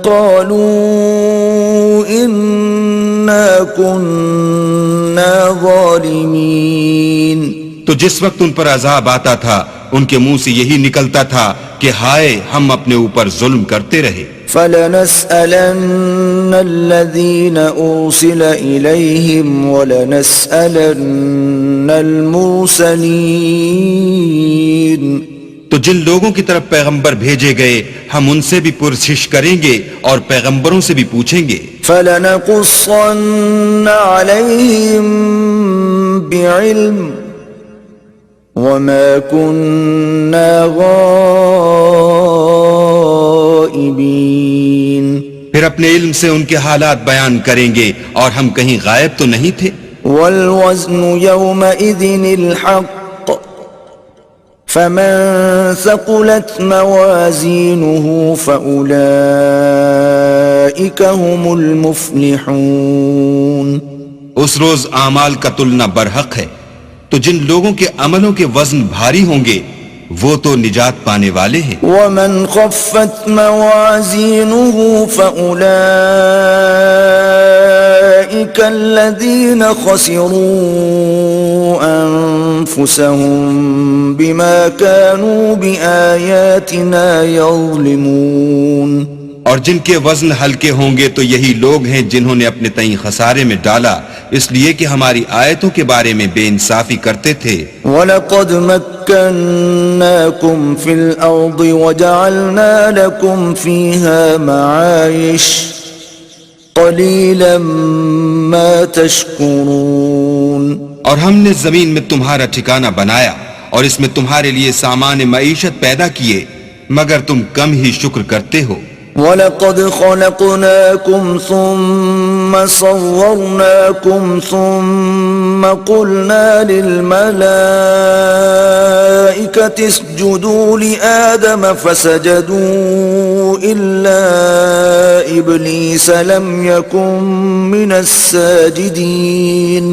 قالوا إنا كنا ظالمين. تو جس وقت ان پر عذاب آتا تھا ان کے منہ سے یہی نکلتا تھا کہ ہائے ہم اپنے اوپر ظلم کرتے رہے. فَلَنَسْأَلَنَّ الَّذِينَ أُرْسِلَ إِلَيْهِمْ وَلَنَسْأَلَنَّ الْمُرْسَلِينَ. تو جن لوگوں کی طرف پیغمبر بھیجے گئے ہم ان سے بھی پرسش کریں گے اور پیغمبروں سے بھی پوچھیں گے. فَلَنَقُصَّنَّ عَلَيْهِمْ بِعِلْمٍ وَمَا كُنَّا غَائِبِينَ. پھر اپنے علم سے ان کے حالات بیان کریں گے اور ہم کہیں غائب تو نہیں تھے. وَالْوَزْنُ يَوْمَئِذٍ الْحَقُّ فَمَنْ ثَقُلَتْ مَوَازِينُهُ فَأُولَئِكَ هُمُ الْمُفْلِحُونَ. اس روز اعمال کا تلنا برحق ہے، تو جن لوگوں کے عملوں کے وزن بھاری ہوں گے وہ تو نجات پانے والے ہیں. وَمَنْ خَفَّتْ مَوَازِينُهُ فَأُولَئِكَ الَّذِينَ خَسِرُوا أَنفُسَهُمْ بِمَا كَانُوا بِآيَاتِنَا يَظْلِمُونَ. اور جن کے وزن ہلکے ہوں گے تو یہی لوگ ہیں جنہوں نے اپنے تئیں خسارے میں ڈالا اس لیے کہ ہماری آیتوں کے بارے میں بے انصافی کرتے تھے. وَلَقَدْ مَكَّنَّاكُمْ فِي الْأَرْضِ وَجَعَلْنَا لَكُمْ فِيهَا مَعَايِشَ قَلِيلًا مَا تَشْكُرُونَ. اور ہم نے زمین میں تمہارا ٹھکانہ بنایا اور اس میں تمہارے لیے سامان معیشت پیدا کیے مگر تم کم ہی شکر کرتے ہو. وَلَقَدْ خَلَقْنَاكُمْ ثُمَّ صَوَّرْنَاكُمْ ثُمَّ قُلْنَا لِلْمَلَائِكَةِ اسْجُدُوا لِآدَمَ فَسَجَدُوا إِلَّا إِبْلِيسَ لَمْ يَكُنْ مِنَ السَّاجِدِينَ.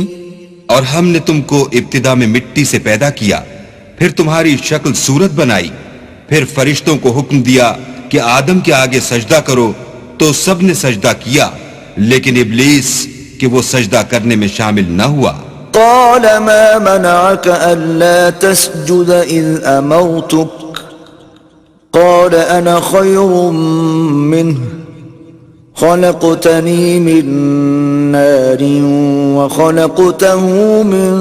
اور ہم نے تم کو ابتدا میں مٹی سے پیدا کیا، پھر تمہاری شکل صورت بنائی، پھر فرشتوں کو حکم دیا کہ آدم کے آگے سجدہ کرو تو سب نے سجدہ کیا، لیکن ابلیس کہ وہ سجدہ کرنے میں شامل نہ ہوا. قال ما منعك ألا تسجد إذ أمرتك قال أنا خير منه خلقتني من نار وخلقته من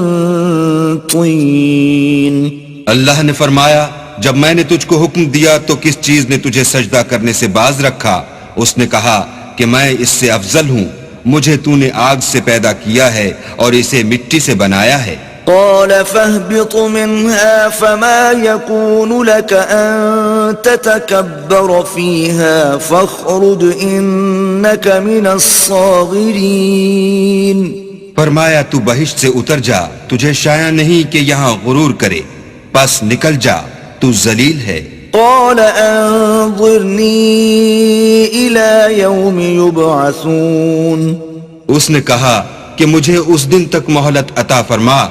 طين. اللہ نے فرمایا جب میں نے تجھ کو حکم دیا تو کس چیز نے تجھے سجدہ کرنے سے باز رکھا؟ اس نے کہا کہ میں اس سے افضل ہوں، مجھے تو نے آگ سے پیدا کیا ہے اور اسے مٹی سے بنایا ہے. قال فاهبط منها فما يكون لك أن تتكبر فيها فاخرج إنك من الصاغرين. فرمایا تو بہشت سے اتر جا، تجھے شایع نہیں کہ یہاں غرور کرے، پس نکل جا، تو ذلیل ہے. قال انظرني إلى يوم يبعثون. اس نے کہا کہ مجھے اس دن تک مہلت عطا فرما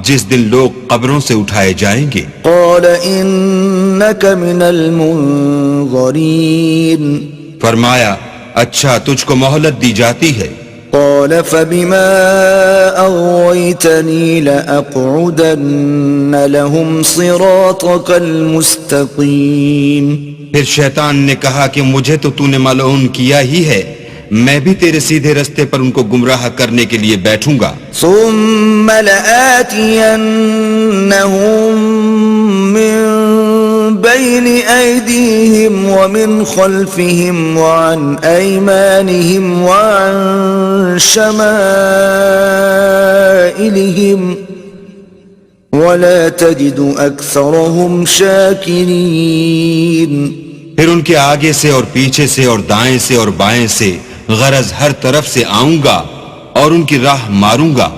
جس دن لوگ قبروں سے اٹھائے جائیں گے. قال إنك من المنظرين. فرمایا اچھا تجھ کو مہلت دی جاتی ہے. قال فبما أغويتني لأقعدن لهم صراطك المستقيم. پھر شیطان نے کہا کہ مجھے تو نے ملعون کیا ہی ہے، میں بھی تیرے سیدھے رستے پر ان کو گمراہ کرنے کے لیے بیٹھوں گا. ثم لآتينهم من بين أيديهم ومن خلفهم وعن أيمانهم وعن شمائلهم ولا تجد أكثرهم شاكرين. پھر ان کے آگے سے اور پیچھے سے اور دائیں سے اور بائیں سے، غرض ہر طرف سے آؤں گا اور ان کی راہ ماروں گا،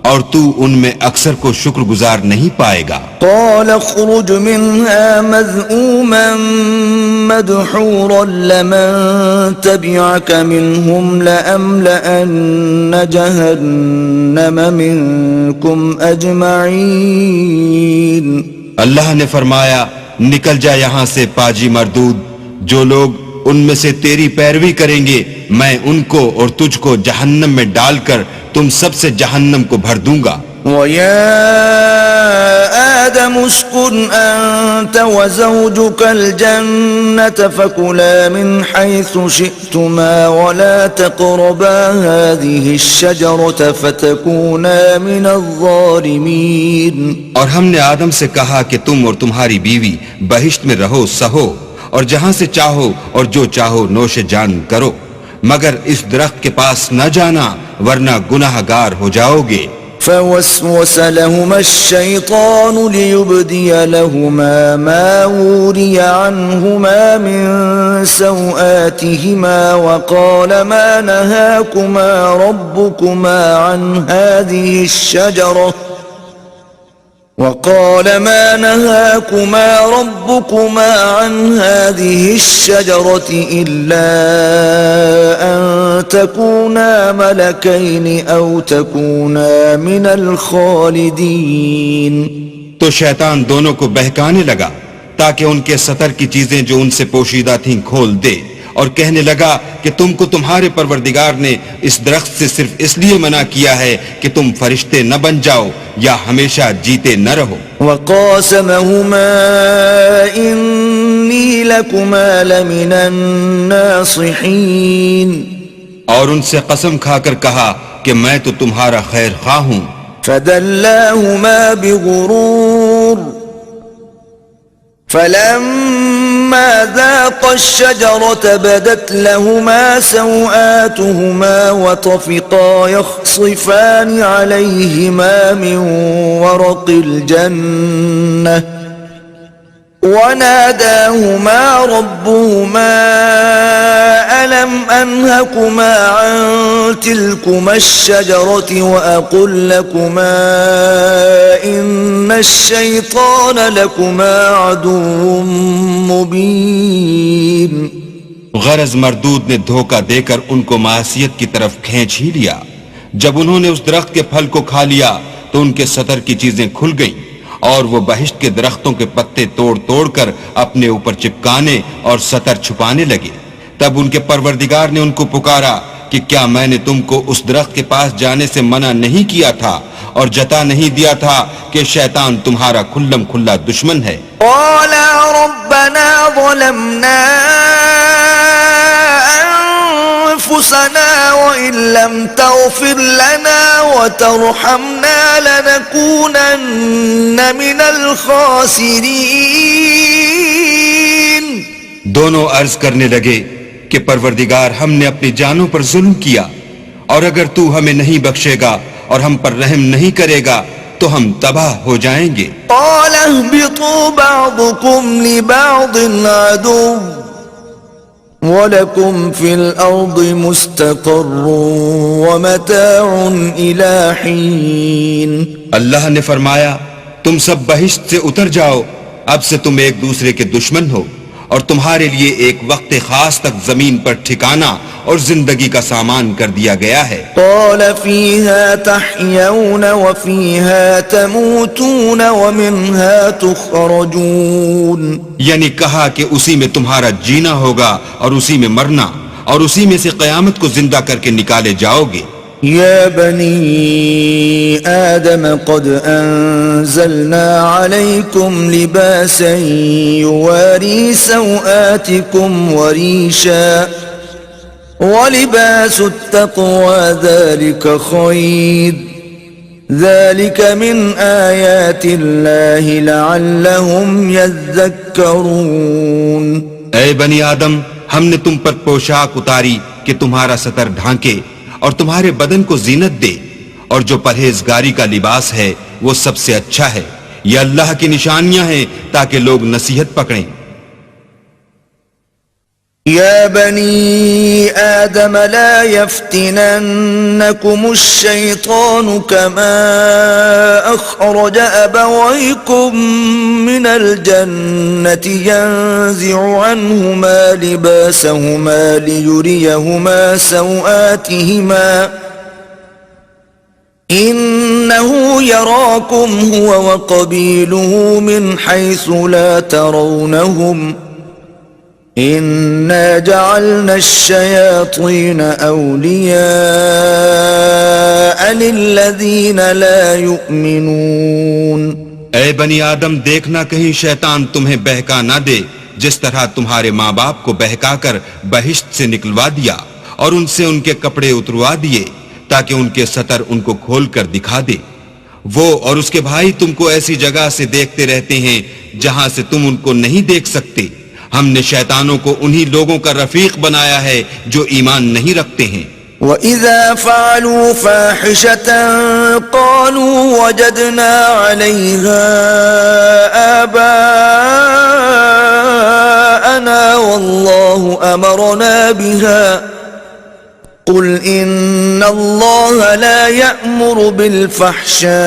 اور تو ان میں اکثر کو شکر گزار نہیں پائے گا. قال اخرج منها مذءوما مدحورا لمن تبعك منهم لأملأن جهنم منكم أجمعين. اللہ نے فرمایا نکل جا یہاں سے پاجی مردود، جو لوگ ان میں سے تیری پیروی کریں گے میں ان کو اور تجھ کو جہنم میں ڈال کر تم سب سے جہنم کو بھر دوں گا. وَيَا آدَمُ اسْكُنْ أَنْتَ وَزَوْجُكَ الْجَنَّةَ فَكُلَا مِنْ حَيْثُ شِئْتُمَا وَلَا تَقْرَبَا هَذِهِ الشَّجَرَةَ فَتَكُونَا مِنَ الظَّالِمِينَ. اور ہم نے آدم سے کہا کہ تم اور تمہاری بیوی بہشت میں رہو سہو، اور جہاں سے چاہو اور جو چاہو نوش جان کرو، مگر اس درخت کے پاس نہ جانا ورنہ گناہ گار ہو جاؤ گے. فوسوس لهما الشيطان ليبدي لهما ما وري عنهما من سوآتهما وقال ما نهاكما ربكما عن هذه الشجرة إلا أن تكونا ملكين أو تكونا من الخالدين. تو شیطان دونوں کو بہکانے لگا تاکہ ان کے سطر کی چیزیں جو ان سے پوشیدہ تھیں کھول دے، اور کہنے لگا کہ تم کو تمہارے پروردگار نے اس درخت سے صرف اس لیے منع کیا ہے کہ تم فرشتے نہ بن جاؤ یا ہمیشہ جیتے نہ رہو. وقاسمهما إني لكما لمن الناصحين. اور ان سے قسم کھا کر کہا کہ میں تو تمہارا خیر خواہ ہوں. فدلاهما بغرور فلما ذاقا الشجرة بدت لهما سوآتهما وطفقا يخصفان عليهما من ورق الجنة وناداهما ربهما ألم أنهكما عن تلكما الشجرة وأقل لكما إن الشيطان لكما عدو مبين. غرض مردود نے دھوکہ دے کر ان کو معصیت کی طرف کھینچ ہی لیا. جب انہوں نے اس درخت کے پھل کو کھا لیا تو ان کے سطر کی چیزیں کھل گئیں اور وہ بہشت کے درختوں کے پتے توڑ توڑ کر اپنے اوپر چپکانے اور سطر چھپانے لگے. تب ان کے پروردگار نے ان کو پکارا کہ کیا میں نے تم کو اس درخت کے پاس جانے سے منع نہیں کیا تھا اور جتا نہیں دیا تھا کہ شیطان تمہارا کھلم کھلا دشمن ہے. قالا ربنا ظلمنا أنفسنا وإن لم تغفر لنا وترحمنا لنكونن من الخاسرين. دونوں عرض کرنے لگے کہ پروردگار ہم نے اپنی جانوں پر ظلم کیا اور اگر تو ہمیں نہیں بخشے گا اور ہم پر رحم نہیں کرے گا تو ہم تباہ ہو جائیں گے. قال اهبطوا بعضكم لبعض عدو وَلَكُمْ فِي الْأَرْضِ مُسْتَقَرٌّ وَمَتَاعٌ إِلَى حِينٍ. اللہ نے فرمایا تم سب بہشت سے اتر جاؤ، اب سے تم ایک دوسرے کے دشمن ہو اور تمہارے لیے ایک وقت خاص تک زمین پر ٹھکانہ اور زندگی کا سامان کر دیا گیا ہے. قال فيها تحيون وفيها تموتون ومنها تخرجون. یعنی کہا کہ اسی میں تمہارا جینا ہوگا اور اسی میں مرنا اور اسی میں سے قیامت کو زندہ کر کے نکالے جاؤ گے. يا بني آدم قد أنزلنا عليكم لباسا يواري سوآتكم وريشا ولباس التقوى ذلك خير ذلك من آيات الله لعلهم يذكرون. اے بنی آدم، ہم نے تم پر پوشاک اتاری کہ تمہارا سطر ڈھانکے اور تمہارے بدن کو زینت دے، اور جو پرہیزگاری کا لباس ہے وہ سب سے اچھا ہے. یہ اللہ کی نشانیاں ہیں تاکہ لوگ نصیحت پکڑیں. يا بني آدم لا يفتننكم الشيطان كما أخرج أبويكم من الجنة ينزع عنهما لباسهما ليريهما سوآتهما إنه يراكم هو وقبيله من حيث لا ترونهم إِنَّا جَعَلْنَا الشَّيَاطِينَ أَوْلِيَاءَ لِلَّذِينَ لَا يُؤْمِنُونَ. اے بنی آدم، دیکھنا کہیں شیطان تمہیں بہکا نہ دے جس طرح تمہارے ماں باپ کو بہکا کر بہشت سے نکلوا دیا اور ان سے ان کے کپڑے اتروا دیے تاکہ ان کے سطر ان کو کھول کر دکھا دے. وہ اور اس کے بھائی تم کو ایسی جگہ سے دیکھتے رہتے ہیں جہاں سے تم ان کو نہیں دیکھ سکتے. ہم نے شیطانوں کو انہی لوگوں کا رفیق بنایا ہے جو ایمان نہیں رکھتے ہیں. وَإِذَا فَعَلُوا فَاحِشَةً قَالُوا وَجَدْنَا عَلَيْهَا آبَاءَنَا وَاللَّهُ أَمَرَنَا بِهَا قُلْ إِنَّ اللَّهَ لَا يَأْمُرُ بِالْفَحْشَاءِ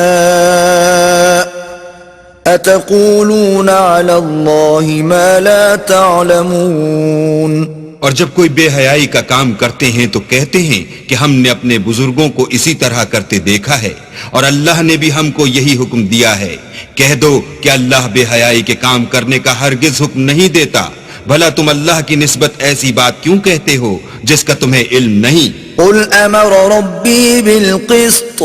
أَتَقُولُونَ عَلَى اللَّهِ مَا لَا تَعْلَمُونَ. اور جب کوئی بے حیائی کا کام کرتے ہیں تو کہتے ہیں کہ ہم نے اپنے بزرگوں کو اسی طرح کرتے دیکھا ہے اور اللہ نے بھی ہم کو یہی حکم دیا ہے. کہہ دو کہ اللہ بے حیائی کے کام کرنے کا ہرگز حکم نہیں دیتا. بھلا تم اللہ کی نسبت ایسی بات کیوں کہتے ہو جس کا تمہیں علم نہیں؟ قُلْ أَمَرَ رَبِّي بِالْقِسْطِ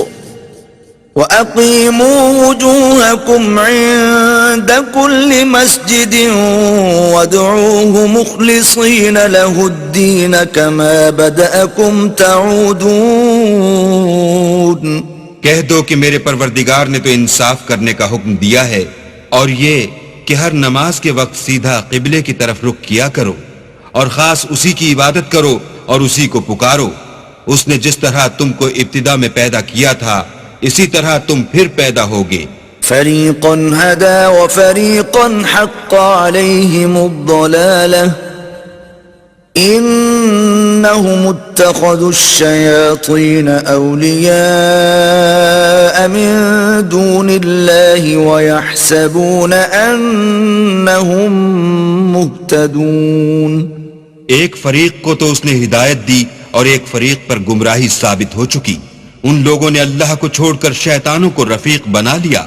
وَأَقِيمُوا وُجُوهَكُمْ عِندَ كُلِّ مَسْجِدٍ وَادْعُوهُ مُخْلِصِينَ لَهُ الدِّينَ كَمَا بَدَأَكُمْ تَعُودُونَ. کہہ دو کہ میرے پروردگار نے تو انصاف کرنے کا حکم دیا ہے اور یہ کہ ہر نماز کے وقت سیدھا قبلے کی طرف رخ کیا کرو اور خاص اسی کی عبادت کرو اور اسی کو پکارو. اس نے جس طرح تم کو ابتدا میں پیدا کیا تھا اسی طرح تم پھر پیدا ہوگے. فريقا هدى وفريقا حق عليهم الضلالة إنهم اتخذوا الشياطين أولياء من دون الله ويحسبون أنهم مهتدون. ایک فریق کو تو اس نے ہدایت دی اور ایک فریق پر گمراہی ثابت ہو چکی. ان لوگوں نے اللہ کو چھوڑ کر شیطانوں کو رفیق بنا لیا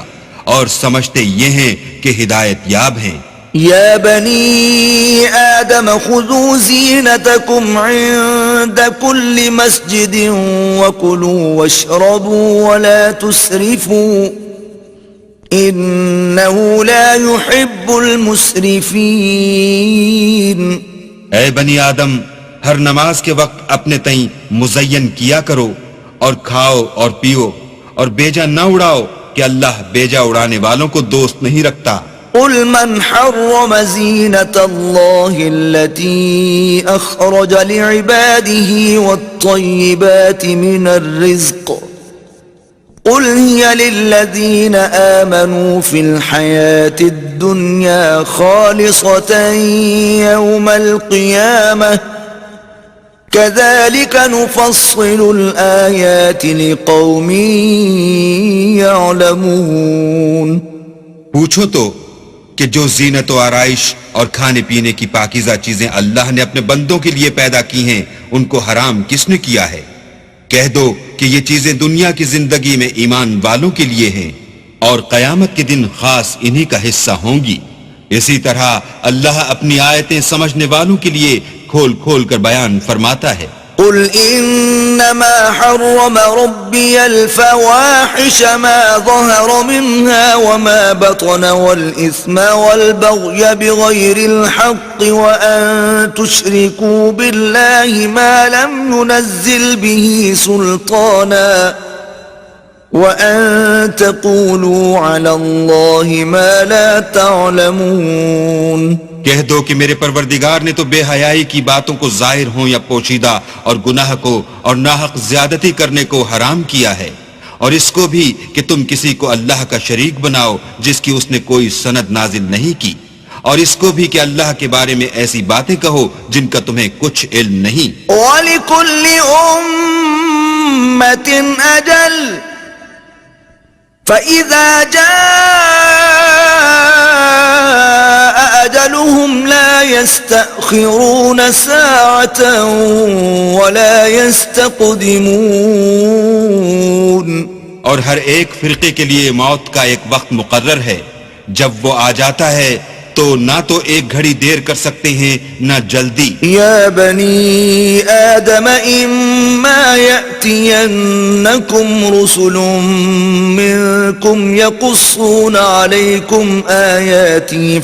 اور سمجھتے یہ ہیں کہ ہدایت یاب ہیں. يا بني آدم خذوا زينتكم عند كل مسجد وكلوا واشربوا ولا تسرفوا إنه لا يحب المسرفين. اے بنی آدم، ہر نماز کے وقت اپنے تئیں مزین کیا کرو اور کھاؤ اور پیو اور بیجا نہ اڑاؤ کہ اللہ بیجا اڑانے والوں کو دوست نہیں رکھتا. قل من حرم زينة الله التي أخرج لعباده والطيبات من الرزق قل هي للذين آمنوا في الحياة الدنيا خالصة يوم القيامة كذلك نفصل الآيات لقوم يعلمون. پوچھو تو کہ جو زینت و آرائش اور کھانے پینے کی پاکیزہ چیزیں اللہ نے اپنے بندوں کے لیے پیدا کی ہیں ان کو حرام کس نے کیا ہے؟ کہہ دو کہ یہ چیزیں دنیا کی زندگی میں ایمان والوں کے لیے ہیں اور قیامت کے دن خاص انہی کا حصہ ہوں گی. اسی طرح اللہ اپنی آیتیں سمجھنے والوں کے لیے کھول کھول کر بیان فرماتا ہے. قل انما حرم ربي الفواحش ما ظهر منها وما بطن والاثم والبغي بغير الحق وان تشركوا بالله ما لم ينزل به سلطانا وان تقولوا على الله ما لا تعلمون. کہہ دو کہ میرے پروردگار نے تو بے حیائی کی باتوں کو ظاہر ہوں یا پوشیدہ اور گناہ کو اور ناحق زیادتی کرنے کو حرام کیا ہے، اور اس کو بھی کہ تم کسی کو اللہ کا شریک بناؤ جس کی اس نے کوئی سند نازل نہیں کی، اور اس کو بھی کہ اللہ کے بارے میں ایسی باتیں کہو جن کا تمہیں کچھ علم نہیں. وَلِكُلِّ أُمَّةٍ أَجَلٌ فَإِذَا جَاءَ أَجَلُهُمْ لَا يَسْتَأْخِرُونَ سَاعَةً وَلَا يَسْتَقْدِمُونَ. اور ہر ایک فرقے کے لیے موت کا ایک وقت مقرر ہے، جب وہ آ جاتا ہے تو نہ تو ایک گھڑی دیر کر سکتے ہیں نہ جلدی. يا بني آدم إما يأتينكم رسل منكم يقصون عليكم آياتي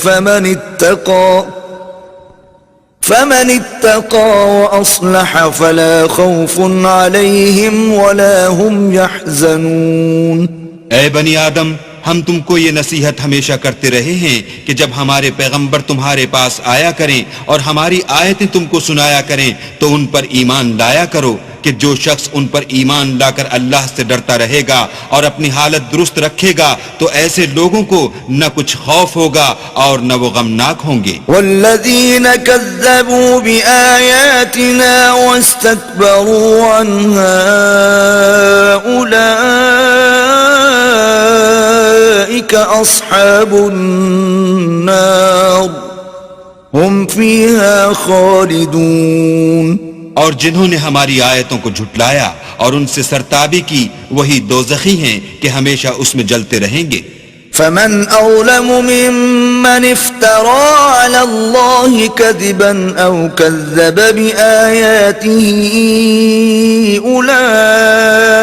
فمن اتقى وأصلح فلا خوف عليهم ولا هم يحزنون. اے بنی آدم، ہم تم کو یہ نصیحت ہمیشہ کرتے رہے ہیں کہ جب ہمارے پیغمبر تمہارے پاس آیا کریں اور ہماری آیتیں تم کو سنایا کریں تو ان پر ایمان لایا کرو کہ جو شخص ان پر ایمان لا کر اللہ سے ڈرتا رہے گا اور اپنی حالت درست رکھے گا تو ایسے لوگوں کو نہ کچھ خوف ہوگا اور نہ وہ غمناک ہوں گے. والذین کذبوا بآیاتنا واستکبروا عنها اولئک اصحاب النار هم فیها خالدون. اور جنہوں نے ہماری آیتوں کو جھٹلایا اور ان سے سرتابی کی وہی دوزخی ہیں کہ ہمیشہ اس میں جلتے رہیں گے. فمن أظلم ممن افترى على الله كذبا أو كذب بآياته أولئك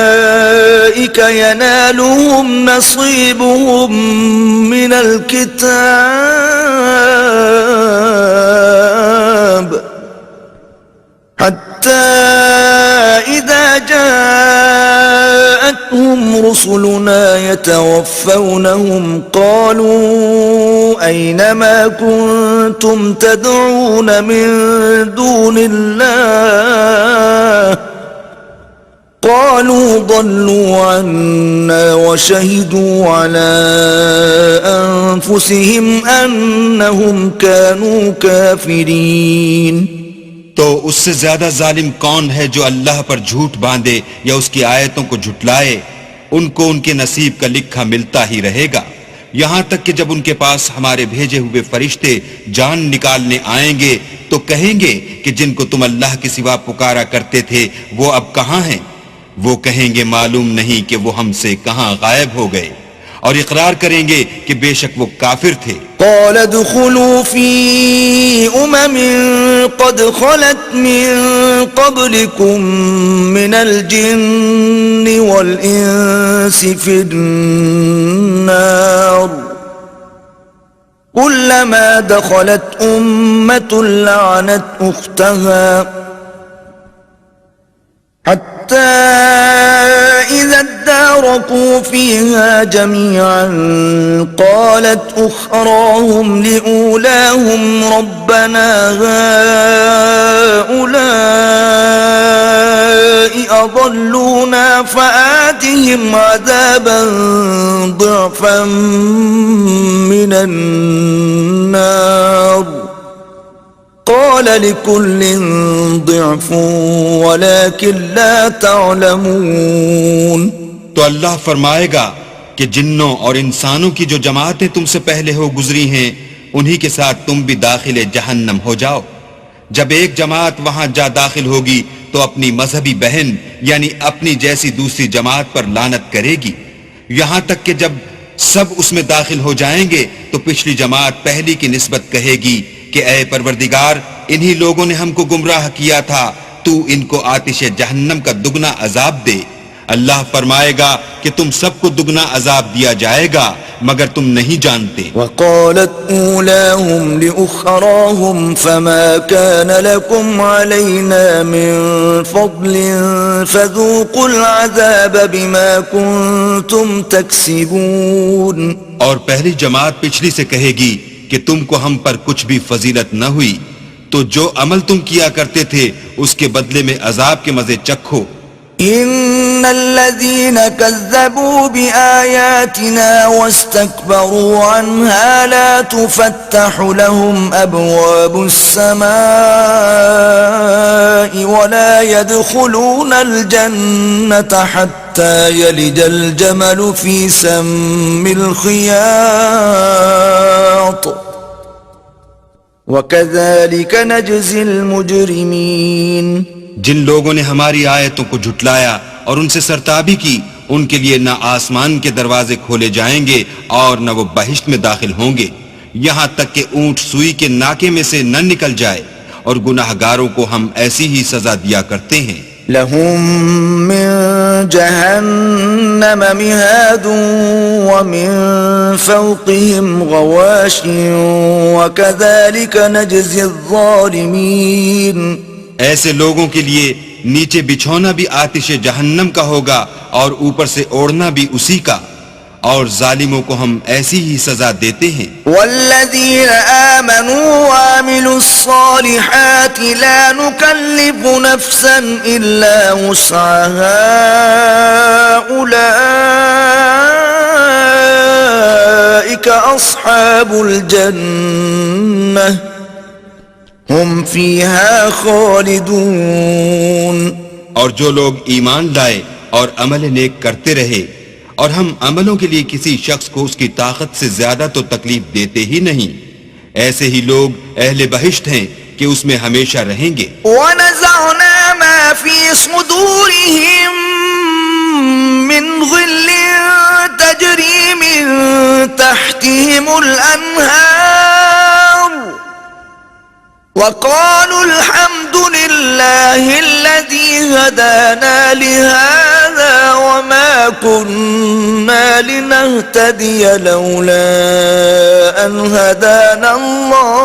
ينالهم نصيبهم من الكتاب حتى إذا جاءتهم رسلنا يتوفونهم قالوا أين ما كنتم تدعون من دون الله قالوا ضلوا عنا وشهدوا على أنفسهم أنهم كانوا كافرين. تو اس سے زیادہ ظالم کون ہے جو اللہ پر جھوٹ باندھے یا اس کی آیتوں کو جھٹلائے؟ ان کو ان کے نصیب کا لکھا ملتا ہی رہے گا، یہاں تک کہ جب ان کے پاس ہمارے بھیجے ہوئے فرشتے جان نکالنے آئیں گے تو کہیں گے کہ جن کو تم اللہ کے سوا پکارا کرتے تھے وہ اب کہاں ہیں؟ وہ کہیں گے معلوم نہیں کہ وہ ہم سے کہاں غائب ہو گئے، اور اقرار کریں گے کہ بے شک وہ کافر تھے. قال ادخلوا في قد خلت من قبلكم من الجن والإنس في النار كلما دخلت أمة لعنت أختها حتى إذا اداركوا فيها جميعا قالت أخراهم لأولاهم ربنا هؤلاء أضلونا فآتهم عذابا ضعفا من النار قال لكل ضعف ولكن لا تعلمون. تو اللہ فرمائے گا کہ جنوں اور انسانوں کی جو جماعتیں تم سے پہلے ہو گزری ہیں انہی کے ساتھ تم بھی داخل جہنم ہو جاؤ. جب ایک جماعت وہاں جا داخل ہوگی تو اپنی مذہبی بہن یعنی اپنی جیسی دوسری جماعت پر لعنت کرے گی، یہاں تک کہ جب سب اس میں داخل ہو جائیں گے تو پچھلی جماعت پہلی کی نسبت کہے گی کہ اے پروردگار انہی لوگوں نے ہم کو گمراہ کیا تھا، تو ان کو آتش جہنم کا دگنا عذاب دے. اللہ فرمائے گا کہ تم سب کو دگنا عذاب دیا جائے گا مگر تم نہیں جانتے. وقالت اولاهم لأخراهم فما كان لكم علينا من فضل فذوقوا العذاب بما كنتم تكسبون. اور پہلی جماعت پچھلی سے کہے گی کہ تم کو ہم پر کچھ بھی فضیلت نہ ہوئی، تو جو عمل تم کیا کرتے تھے اس کے بدلے میں عذاب کے مزے چکھو. ان الذين كذبوا بآياتنا واستكبروا عنها لا تفتح لهم ابواب السماء ولا يدخلون الجنة حتى يلج الجمل في سم الخياط وكذلك نجزي المجرمين. جن لوگوں نے ہماری آیتوں کو جھٹلایا اور ان سے سرتابی کی ان کے لیے نہ آسمان کے دروازے کھولے جائیں گے اور نہ وہ بہشت میں داخل ہوں گے یہاں تک کہ اونٹ سوئی کے ناکے میں سے نہ نکل جائے، اور گناہگاروں کو ہم ایسی ہی سزا دیا کرتے ہیں. لهم من جهنم مهاد ومن فوقهم غواش وكذلك نجزي الظالمين. ایسے لوگوں کے لیے نیچے بچھونا بھی آتش جہنم کا ہوگا اور اوپر سے اوڑھنا بھی اسی کا، اور ظالموں کو ہم ایسی ہی سزا دیتے ہیں. والذین آمنوا وعملوا الصالحات لا نکلف نفسا الا وسعها اولئک اصحاب الجنہ ہم فیہا خالدون. اور جو لوگ ایمان لائے اور عمل نیک کرتے رہے اور ہم عملوں کے لیے کسی شخص کو اس کی طاقت سے زیادہ تو تکلیف دیتے ہی نہیں، ایسے ہی لوگ اہل بہشت ہیں کہ اس میں ہمیشہ رہیں گے. وَنَزَعْنَا مَا فِي صُدُورِهِم مِّن غِلٍّ تَجْرِي مِن تَحْتِهِمُ الْأَنْهَارُ وَقَالُوا الْحَمْدُ لِلَّهِ الَّذِي هَدَانَا لِهَذَا وَمَا كُنَّا لِنَهْتَدِيَ لَوْلَا أَنْ هَدَانَا اللَّهُ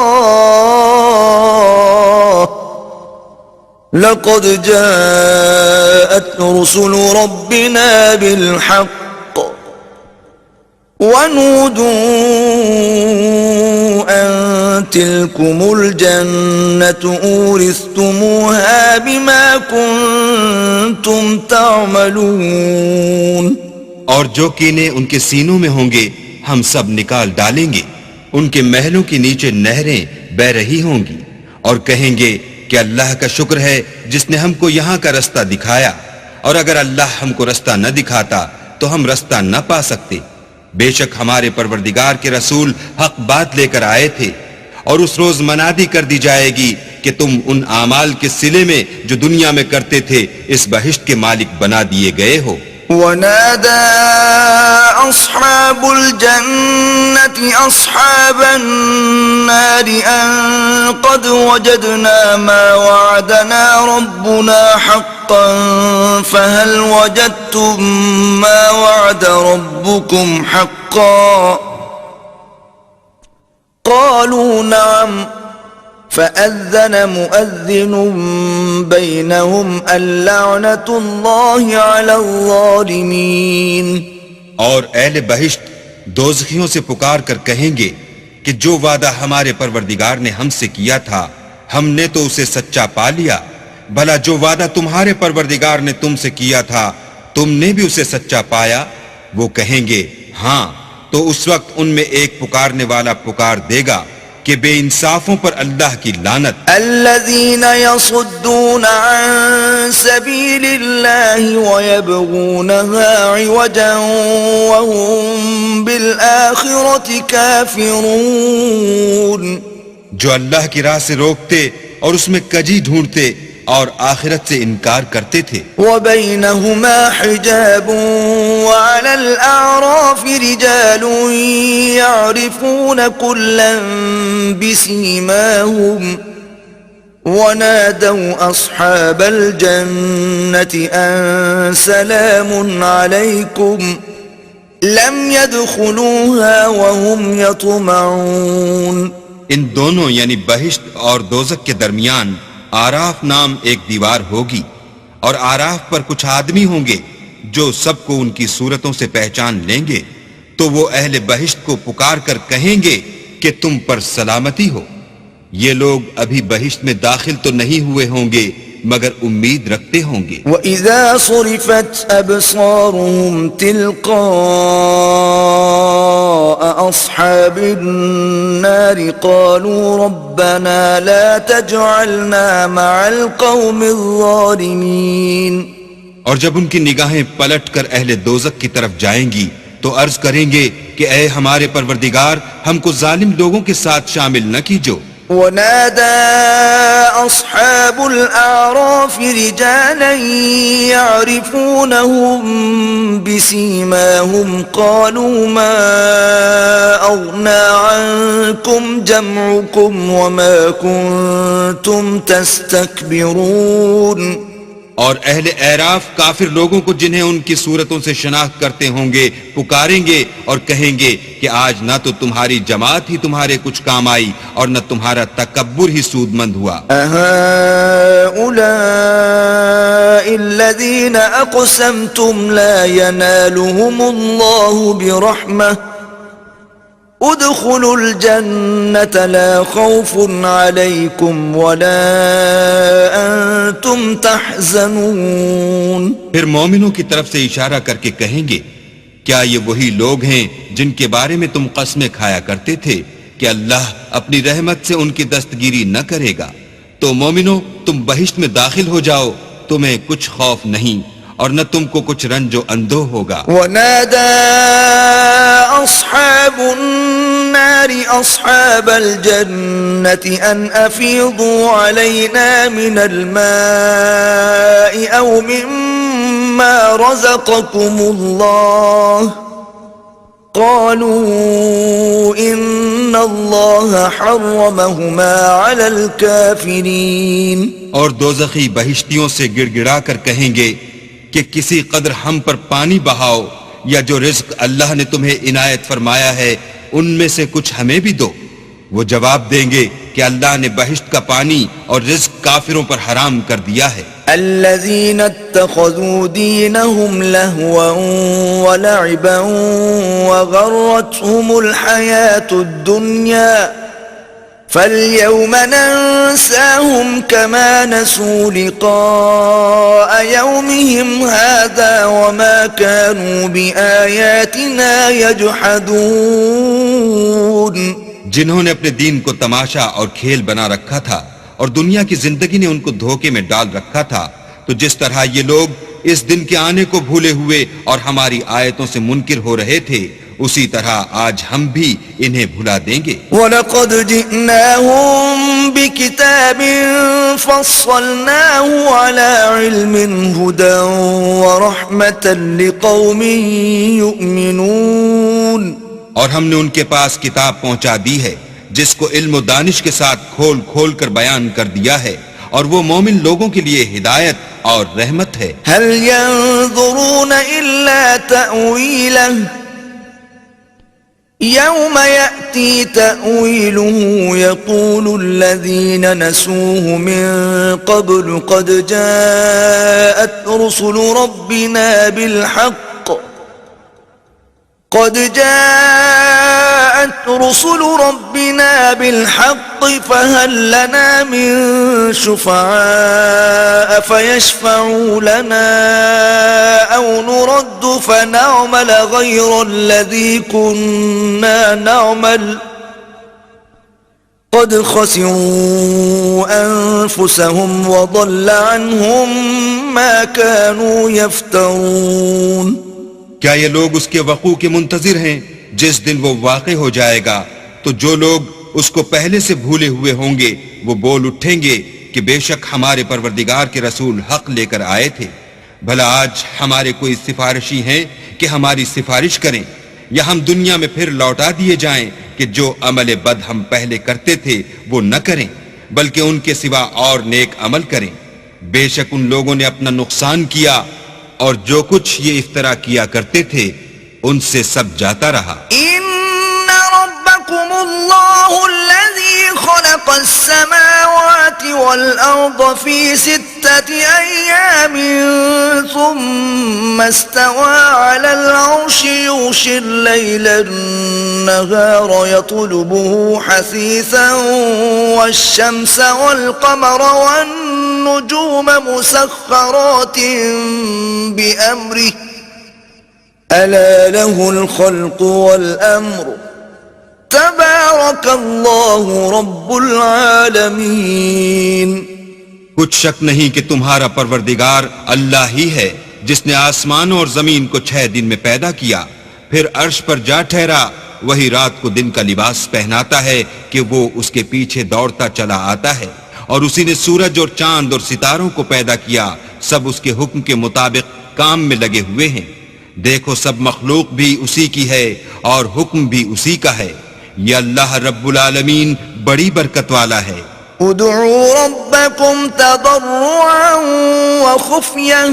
لَقَدْ جَاءَتْ رُسُلُ رَبِّنَا بِالْحَقِّ وَنُودُوا أَن تِلْكُمُ الْجَنَّةُ أُورِثْتُمُوهَا بِمَا كُنتُمْ تعملون. اور جو کینے ان کے سینوں میں ہوں گے ہم سب نکال ڈالیں گے. ان کے محلوں کے نیچے نہریں بہ رہی ہوں گی اور کہیں گے کہ اللہ کا شکر ہے جس نے ہم کو یہاں کا رستہ دکھایا، اور اگر اللہ ہم کو رستہ نہ دکھاتا تو ہم رستہ نہ پا سکتے. بے شک ہمارے پروردگار کے رسول حق بات لے کر آئے تھے، اور اس روز منادی کر دی جائے گی کہ تم ان اعمال کے صلے میں جو دنیا میں کرتے تھے اس بہشت کے مالک بنا دیے گئے ہو. ونادى أصحاب الجنة أصحاب النار أن قد وجدنا ما وعدنا ربنا حقا فهل وجدتم ما وعد ربكم حقا قالوا نعم فأذن مؤذن بينهم اللعنة الله على الظالمين. اور اہل بہشت دوزخیوں سے پکار کر کہیں گے کہ جو وعدہ ہمارے پروردگار نے ہم سے کیا تھا ہم نے تو اسے سچا پا لیا، بھلا جو وعدہ تمہارے پروردگار نے تم سے کیا تھا تم نے بھی اسے سچا پایا؟ وہ کہیں گے ہاں، تو اس وقت ان میں ایک پکارنے والا پکار دے گا کہ بے انصافوں پر اللہ کی لعنت. الذين يصدون عن سبيل الله ويبغونها عوجا وهم بالآخرة كافرون. جو اللہ کی راہ سے روکتے اور اس میں کجی ڈھونڈتے اور آخرت سے انکار کرتے تھے. وبينهما حجاب وعلى الأعراف رجال يعرفون كلا بسيماهم ونادوا أصحاب الجنة أن سلام عليكم لم يدخلوها وهم يطمعون. ان دونوں یعنی بہشت اور دوزخ کے درمیان آراف نام ایک دیوار ہوگی، اور آراف پر کچھ آدمی ہوں گے جو سب کو ان کی صورتوں سے پہچان لیں گے، تو وہ اہل بہشت کو پکار کر کہیں گے کہ تم پر سلامتی ہو. یہ لوگ ابھی بہشت میں داخل تو نہیں ہوئے ہوں گے مگر امید رکھتے ہوں گے. وَإِذَا صُرِفَتْ أَبْصَارُهُمْ تِلْقَاءَ أَصْحَابِ النَّارِ قَالُوا رَبَّنَا لَا تَجْعَلْنَا مَعَ الْقَوْمِ الظَّالِمِينَ. اور جب ان کی نگاہیں پلٹ کر اہل دوزخ کی طرف جائیں گی تو عرض کریں گے کہ اے ہمارے پروردگار ہم کو ظالم لوگوں کے ساتھ شامل نہ کیجو. ونادى أصحاب الأعراف رجالا يعرفونهم بسيماهم قالوا ما أغنى عنكم جمعكم وما كنتم تستكبرون. اور اہل اعراف کافر لوگوں کو جنہیں ان کی صورتوں سے شناخت کرتے ہوں گے پکاریں گے اور کہیں گے کہ آج نہ تو تمہاری جماعت ہی تمہارے کچھ کام آئی اور نہ تمہارا تکبر ہی سود مند ہوا. أهؤلاء الذين أقسمتم لا ينالهم الله برحمة ادخلوا الجنة لا خوف عليكم ولا أنتم تحزنون. پھر مومنوں کی طرف سے اشارہ کر کے کہیں گے کیا یہ وہی لوگ ہیں جن کے بارے میں تم قسمیں کھایا کرتے تھے کہ اللہ اپنی رحمت سے ان کی دستگیری نہ کرے گا؟ تو مومنوں تم بہشت میں داخل ہو جاؤ، تمہیں کچھ خوف نہیں اور نہ تم کو کچھ رنج و اندوہ ہوگا. ونادى أصحاب النار أصحاب الجنة أن أفيضوا علينا من الماء أو مما رزقكم الله قالوا إن الله حرمهما على الكافرين. اور دوزخی بہشتیوں سے گڑ گڑا کر کہیں گے کہ کسی قدر ہم پر پانی بہاؤ یا جو رزق اللہ نے تمہیں عنایت فرمایا ہے ان میں سے کچھ ہمیں بھی دو. وہ جواب دیں گے کہ اللہ نے بہشت کا پانی اور رزق کافروں پر حرام کر دیا ہے. الذين اتخذوا دينهم لهوا ولعبا وغرتهم الحياة الدنيا فاليوم ننساهم كما نسوا لقاء يومهم هذا وما كانوا بآياتنا يجحدون. جنہوں نے اپنے دین کو تماشا اور کھیل بنا رکھا تھا اور دنیا کی زندگی نے ان کو دھوکے میں ڈال رکھا تھا، تو جس طرح یہ لوگ اس دن کے آنے کو بھولے ہوئے اور ہماری آیتوں سے منکر ہو رہے تھے، اسی طرح آج ہم بھی انہیں بھلا دیں گے. وَلَقَدْ جِئْنَاهُمْ بِكِتَابٍ فَصَّلْنَاهُ عَلَى عِلْمٍ هُدًى وَرَحْمَةً لِقَوْمٍ يُؤْمِنُونَ. اور ہم نے ان کے پاس کتاب پہنچا دی ہے جس کو علم و دانش کے ساتھ کھول کھول کر بیان کر دیا ہے، اور وہ مومن لوگوں کے لیے ہدایت اور رحمت ہے. هَلْ يَنظُرُونَ إِلَّا تَأْوِيلَهُ يَوْمَ يَأْتِي تَأْوِيلُهُ يَقُولُ الَّذِينَ نَسُوهُ مِن قَبْلُ قَدْ جَاءَتْ رُسُلُ رَبِّنَا بِالْحَقِّ فَهَلْ لَنَا مِن شُفَعَاءَ فَيَشْفَعُوا لَنَا أَوْ نُرَدُّ فَنَعْمَلَ غَيْرَ الَّذِي كُنَّا نَعْمَلُ قَدْ خَسِرُوا أَنفُسَهُمْ وَضَلَّ عَنْهُمْ مَا كَانُوا يَفْتَرُونَ. کیا یہ لوگ اس کے وقوع کے منتظر ہیں جس دن وہ واقع ہو جائے گا؟ تو جو لوگ اس کو پہلے سے بھولے ہوئے ہوں گے وہ بول اٹھیں گے کہ بے شک ہمارے پروردگار کے رسول حق لے کر آئے تھے. بھلا آج ہمارے کوئی سفارشی ہیں کہ ہماری سفارش کریں، یا ہم دنیا میں پھر لوٹا دیے جائیں کہ جو عمل بد ہم پہلے کرتے تھے وہ نہ کریں بلکہ ان کے سوا اور نیک عمل کریں. بے شک ان لوگوں نے اپنا نقصان کیا اور جو کچھ یہ افترا کیا کرتے تھے ان سے سب جاتا رہا. ان ربکم اللہ الذی خلق السماوات والارض فی 6 ایام ثم استوى على العرش یغشی اللیل النهار یطلبه حثیثا والشمس والقمر والنجوم مسخرات بأمره ألا له الخلق والأمر تبارك الله رب العالمين. کچھ شک نہیں کہ تمہارا پروردگار اللہ ہی ہے جس نے آسمانوں اور زمین کو 6 دن میں پیدا کیا، پھر عرش پر جا ٹھہرا. وہی رات کو دن کا لباس پہناتا ہے کہ وہ اس کے پیچھے دوڑتا چلا آتا ہے، اور اسی نے سورج اور چاند اور ستاروں کو پیدا کیا، سب اس کے حکم کے مطابق کام میں لگے ہوئے ہیں. دیکھو سب مخلوق بھی اسی کی ہے اور حکم بھی اسی کا ہے. یہ اللہ رب العالمین بڑی برکت والا ہے. ادعوا ربكم تضرعا وخفية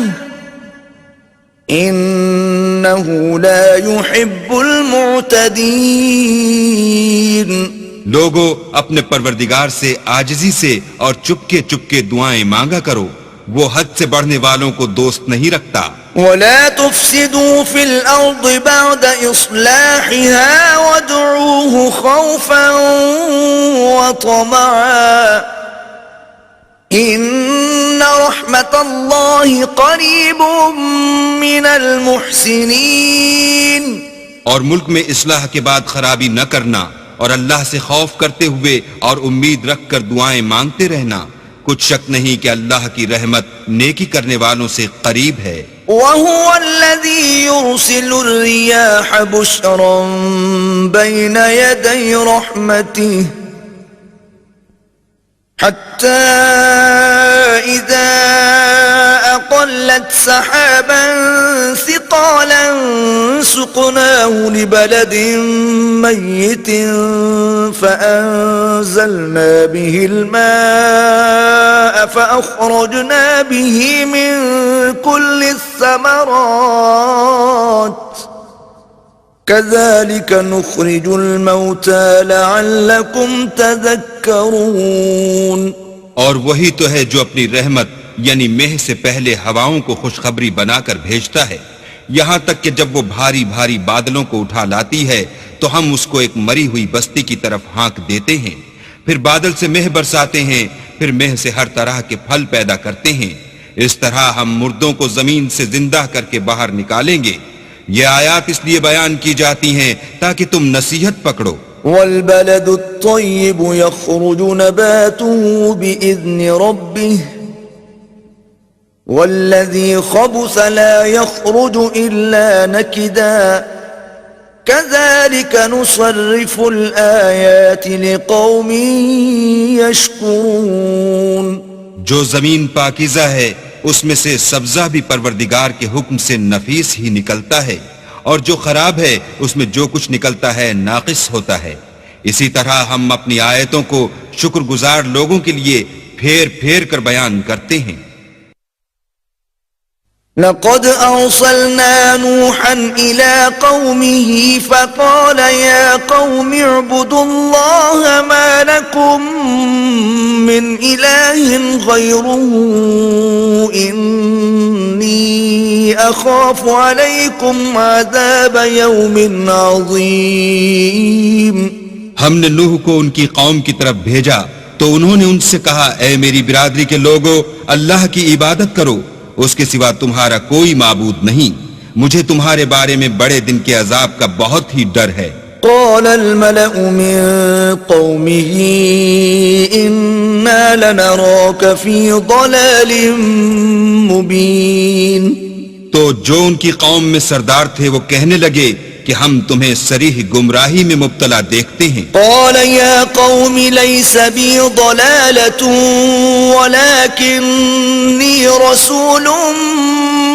إنه لا يحب المعتدين. لوگو اپنے پروردگار سے عاجزی سے اور چپکے چپکے دعائیں مانگا کرو، وہ حد سے بڑھنے والوں کو دوست نہیں رکھتا. ولا تفسدوا في الأرض بعد إصلاحها وادعوه خوفا وطمعا إن رحمة الله قريب من المحسنين. اور ملک میں اصلاح کے بعد خرابی نہ کرنا اور اللہ سے خوف کرتے ہوئے اور امید رکھ کر دعائیں مانگتے رہنا. کچھ شک نہیں کہ اللہ کی رحمت نیکی کرنے والوں سے قریب ہے. وَهُوَ الَّذِي يُرْسِلُ الرِّيَاحَ بُشْرًا بَيْنَ يَدَيْ رَحْمَتِهِ حَتَّى إِذَا أَقَلَّتْ سَحَابًا ثِقَالًا سُقْنَاهُ لِبَلَدٍ مَيِّتٍ فَأَنزَلْنَا بِهِ الْمَاءَ فَأَخْرَجْنَا بِهِ مِن كُلِّ الثَّمَرَاتِ كَذَلِكَ نُخْرِجُ الْمَوْتَى لَعَلَّكُمْ تَذَكَّرُونَ. اور وہی تو ہے جو اپنی رحمت یعنی مہ سے پہلے ہواؤں کو خوشخبری بنا کر بھیجتا ہے، یہاں تک کہ جب وہ بھاری بھاری بادلوں کو اٹھا لاتی ہے تو ہم اس کو ایک مری ہوئی بستی کی طرف ہانک دیتے ہیں، پھر بادل سے مہ برساتے ہیں، پھر مہ سے ہر طرح کے پھل پیدا کرتے ہیں، اس طرح ہم مردوں کو زمین سے زندہ کر کے باہر نکالیں گے۔ یہ آیات اس لیے بیان کی جاتی ہیں تاکہ تم نصیحت پکڑو۔ والبلد الطيب يخرج نباته بإذن ربه والذي خبث لا يخرج إلا نكدا كذلك نصرف الآيات لقوم يشكرون۔ جو زمین پاکیزہ ہے اس میں سے سبزہ بھی پروردگار کے حکم سے نفیس ہی نکلتا ہے، اور جو خراب ہے اس میں جو کچھ نکلتا ہے ناقص ہوتا ہے۔ اسی طرح ہم اپنی آیتوں کو شکر گزار لوگوں کے لیے پھیر پھیر کر بیان کرتے ہیں۔ لقد أرسلنا نوحا إلى قومه فقال يا قوم اعبدوا الله ما لكم من إله غيره إني أخاف عليكم عذاب يوم عظيم۔ ہم نے نوح کو ان کی قوم کی طرف بھیجا تو انہوں نے ان سے کہا، اے میری برادری کے لوگو، اللہ کی عبادت کرو، اس کے سوا تمہارا کوئی معبود نہیں، مجھے تمہارے بارے میں بڑے دن کے عذاب کا بہت ہی ڈر ہے۔ قال الملأ من قومه إنا لنراك في ضلال مبين۔ تو جو ان کی قوم میں سردار تھے وہ کہنے لگے کہ ہم تمہیں صریح گمراہی میں مبتلا دیکھتے ہیں۔ قال يا قوم ليس بي ضلالة ولكني رسول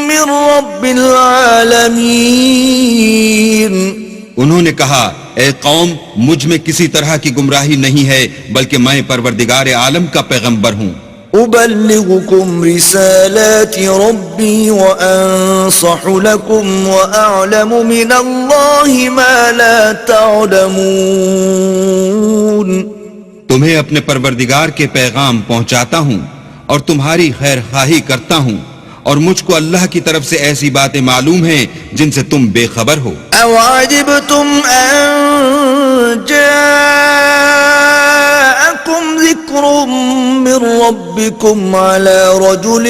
من رب العالمين۔ انہوں نے کہا، اے قوم، مجھ میں کسی طرح کی گمراہی نہیں ہے، بلکہ میں پروردگار عالم کا پیغمبر ہوں۔ أبلغكم رسالات ربي وأنصح لكم وأعلم من الله ما لا تعلمون۔ تمہیں اپنے پروردگار کے پیغام پہنچاتا ہوں اور تمہاری خیر خواہی کرتا ہوں، اور مجھ کو اللہ کی طرف سے ایسی باتیں معلوم ہیں جن سے تم بے خبر ہو۔ أو عجبتم أن جاءكم ذكر من ربكم على رجل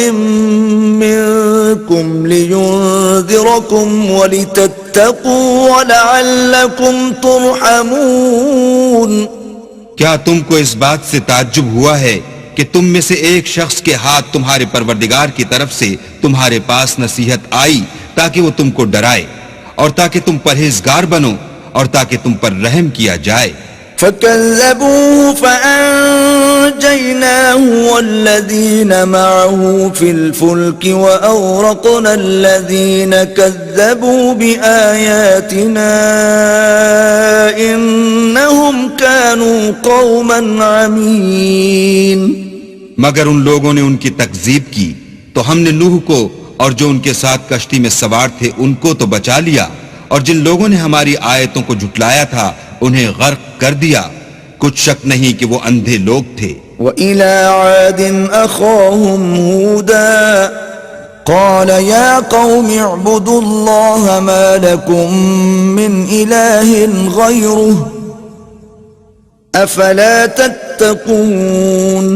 منكم لينذركم ولتتقوا ولعلكم ترحمون۔ کیا تم کو اس بات سے تعجب ہوا ہے کہ تم میں سے ایک شخص کے ہاتھ تمہارے پروردگار کی طرف سے تمہارے پاس نصیحت آئی تاکہ وہ تم کو ڈرائے، اور تاکہ تم پرہیزگار بنو، اور تاکہ تم پر رحم کیا جائے۔ فكذبوه فأنجيناه والذين معه في الفلك وأغرقنا الذين كذبوا بآياتنا إنهم كانوا قوما عمين۔ مگر ان لوگوں نے ان کی تکذیب کی تو ہم نے نوح کو اور جو ان کے ساتھ کشتی میں سوار تھے ان کو تو بچا لیا، اور جن لوگوں نے ہماری آیتوں کو جھٹلایا تھا انہیں غرق کر دیا، کچھ شک نہیں کہ وہ اندھے لوگ تھے۔ وَإِلَىٰ عَادٍ أَخَاهُمْ هُودًا قَالَ يَا قَوْمِ اعْبُدُوا اللَّهَ مَا لَكُمْ مِنْ إِلَٰهٍ غَيْرُهُ أَفَلَا تَتَّقُونَ۔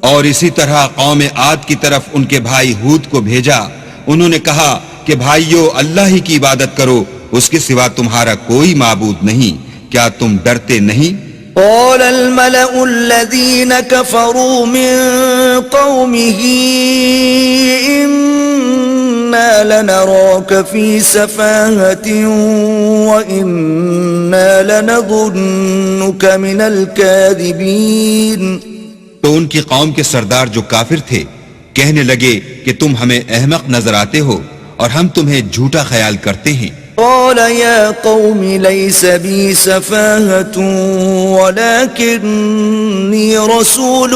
اور اسی طرح قوم عاد کی طرف ان کے بھائی ہود کو بھیجا، انہوں نے کہا کہ بھائیو، اللہ ہی کی عبادت کرو، اس کے سوا تمہارا کوئی معبود نہیں، کیا تم ڈرتے نہیں؟ قال الملأ الذين كفروا من قومه إنا لنراك في سفاهة وإنا لنظنك من الكاذبين۔ تو ان کی قوم کے سردار جو کافر تھے کہنے لگے کہ تم ہمیں احمق نظر آتے ہو اور ہم تمہیں جھوٹا خیال کرتے ہیں۔ قال يا قوم ليس بي سفاهة ولكني رسول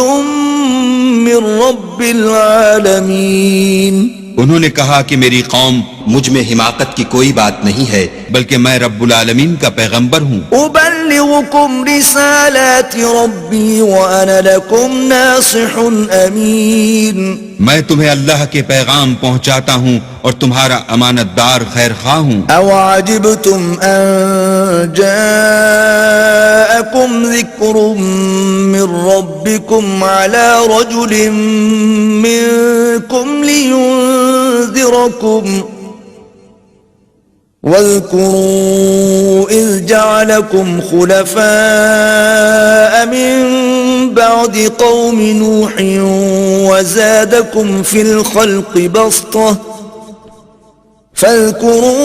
من رب العالمين۔ انہوں نے کہا کہ میری قوم مجھ میں حماقت کی کوئی بات نہیں ہے، بلکہ میں رب العالمین کا پیغمبر ہوں۔ أبلغكم رسالات ربي وأنا لكم ناصح أمين میں تمہیں اللہ کے پیغام پہنچاتا ہوں اور تمہارا امانت دار خیر خواہ ہوں۔ أوعجبتم أن جاءكم ذكر من ربكم على رجل منكم لينذركم واذكروا إذ جعلكم خلفاء من بعد قوم نوح وزادكم في الخلق بسطة فاذكروا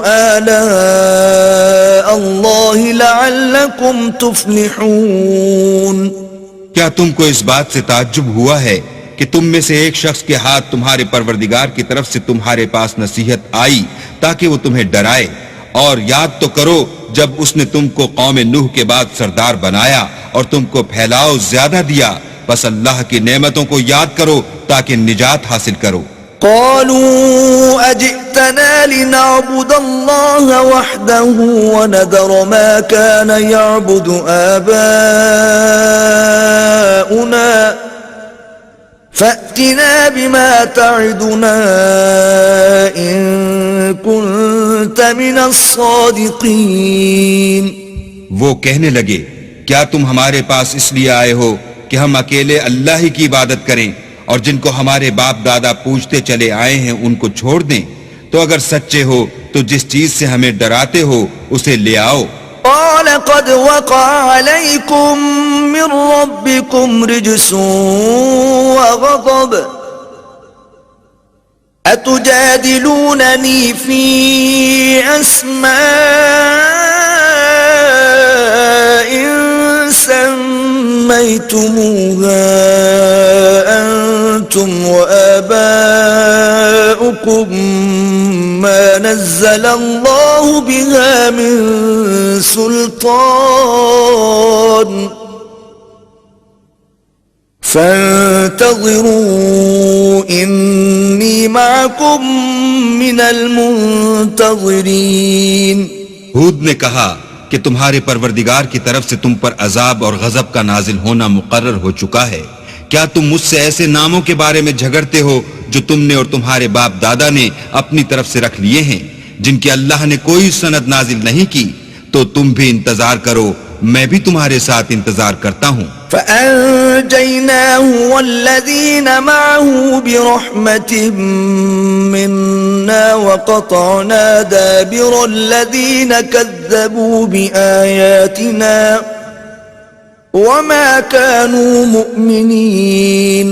آلاء الله لعلكم تفلحون۔ کیا تم کو اس بات سے تعجب ہوا ہے کہ تم میں سے ایک شخص کے ہاتھ تمہارے پروردگار کی طرف سے تمہارے پاس نصیحت آئی تاکہ وہ تمہیں ڈرائے؟ اور یاد تو کرو جب اس نے تم کو قوم نوح کے بعد سردار بنایا اور تم کو پھیلاؤ زیادہ دیا، بس اللہ کی نعمتوں کو یاد کرو تاکہ نجات حاصل کرو۔ قالوا أجئتنا لنعبد الله وحده ونذر ما كان يعبد آباؤنا فأتنا بما تعدنا إن كنت من الصادقين۔ وہ کہنے لگے کیا تم ہمارے پاس اس لیے آئے ہو کہ ہم اکیلے اللہ ہی کی عبادت کریں اور جن کو ہمارے باپ دادا پوجتے چلے آئے ہیں ان کو چھوڑ دیں؟ تو اگر سچے ہو تو جس چیز سے ہمیں ڈراتے ہو اسے لے آؤ۔ قال قد وقع عليكم من ربكم رجس وغضب أتجادلونني في أسماء سميتموها أنتم وآباؤكم ما نزل الله بها من سلطان فانتظروا إني معكم من المنتظرين۔ ہود نے کہا کہ تمہارے پروردگار کی طرف سے تم پر عذاب اور غضب کا نازل ہونا مقرر ہو چکا ہے، کیا تم مجھ سے ایسے ناموں کے بارے میں جھگڑتے ہو جو تم نے اور تمہارے باپ دادا نے اپنی طرف سے رکھ لیے ہیں جن کی اللہ نے کوئی سند نازل نہیں کی؟ تو تم بھی انتظار کرو، میں بھی تمہارے ساتھ انتظار کرتا ہوں۔ فأنجيناه والذين معه برحمة منا وقطعنا دابر الذين كذبوا بآياتنا وما كانوا مؤمنين۔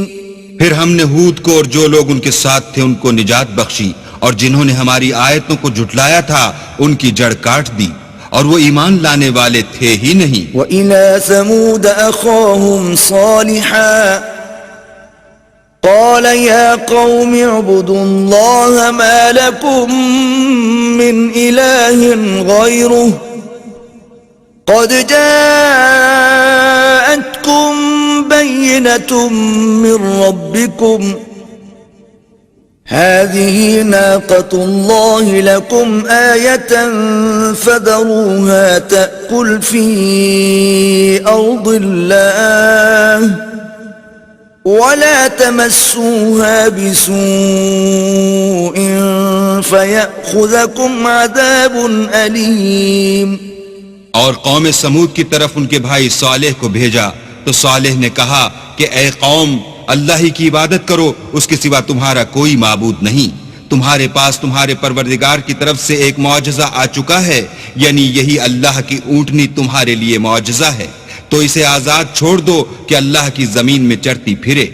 پھر ہم نے ہود کو اور جو لوگ ان کے ساتھ تھے ان کو نجات بخشی، اور جنہوں نے ہماری آیتوں کو جھٹلایا تھا ان کی جڑ کاٹ دی، اور وہ ایمان لانے والے تھے ہی نہیں۔ وَإِلَى ثَمُودَ أَخَاهُمْ صَالِحًا قَالَ يَا قَوْمِ اعْبُدُوا اللَّهَ مَا لَكُمْ مِنْ إِلَٰهٍ غَيْرُهُ قَدْ جَاءَتْكُمْ بَيِّنَةٌ مِّن رَّبِّكُمْ هذه ناقة الله لكم آية فذروها تأكل في أرض الله ولا تمسوها بسوء فيأخذكم عذاب أليم۔ اور قوم سمود کی طرف ان کے بھائی صالح کو بھیجا تو صالح نے کہا کہ اے قوم، اللہ ہی کی عبادت کرو، اس کے سوا تمہارا کوئی معبود نہیں۔ تمہارے پاس تمہارے پروردگار کی طرف سے ایک معجزہ آ چکا ہے، یعنی یہی اللہ کی اونٹنی تمہارے لیے معجزہ ہے، تو اسے آزاد چھوڑ دو کہ اللہ کی زمین میں چرتی پھرے،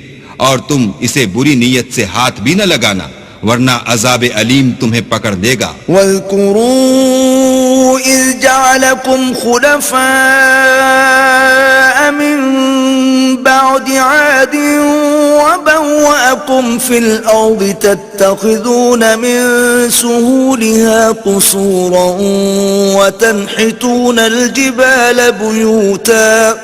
اور تم اسے بری نیت سے ہاتھ بھی نہ لگانا ورنہ عذاب علیم تمہیں پکڑ لے گا۔ واذکروا اذ جعلکم خلفاء من بعد عاد وبوأكم في الأرض تتخذون من سهولها قصورا وتنحتون الجبال بيوتا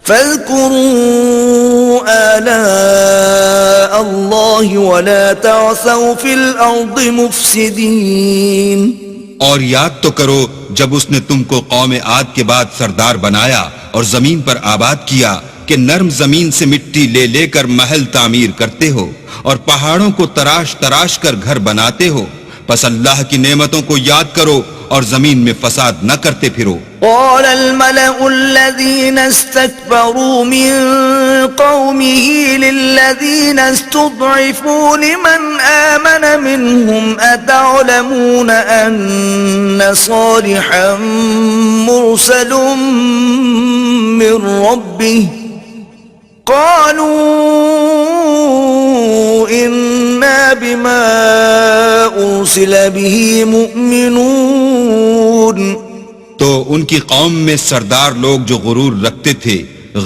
فاذكروا آلاء الله ولا تعثوا في الأرض مفسدين. اور یاد تو کرو جب اس نے تم کو قوم عاد کے بعد سردار بنایا اور زمین پر آباد کیا کہ نرم زمین سے مٹی لے لے کر محل تعمیر کرتے ہو اور پہاڑوں کو تراش تراش کر گھر بناتے ہو. پس اللہ کی نعمتوں کو یاد کرو اور زمین میں فساد نہ کرتے پھرو. قال الملأ الذين استكبروا من قومه للذين استضعفوا لمن آمن منهم أتعلمون أن صالحا مرسل من ربه قالوا إنا بما أرسل به مؤمنون. تو ان کی قوم میں سردار لوگ جو غرور رکھتے تھے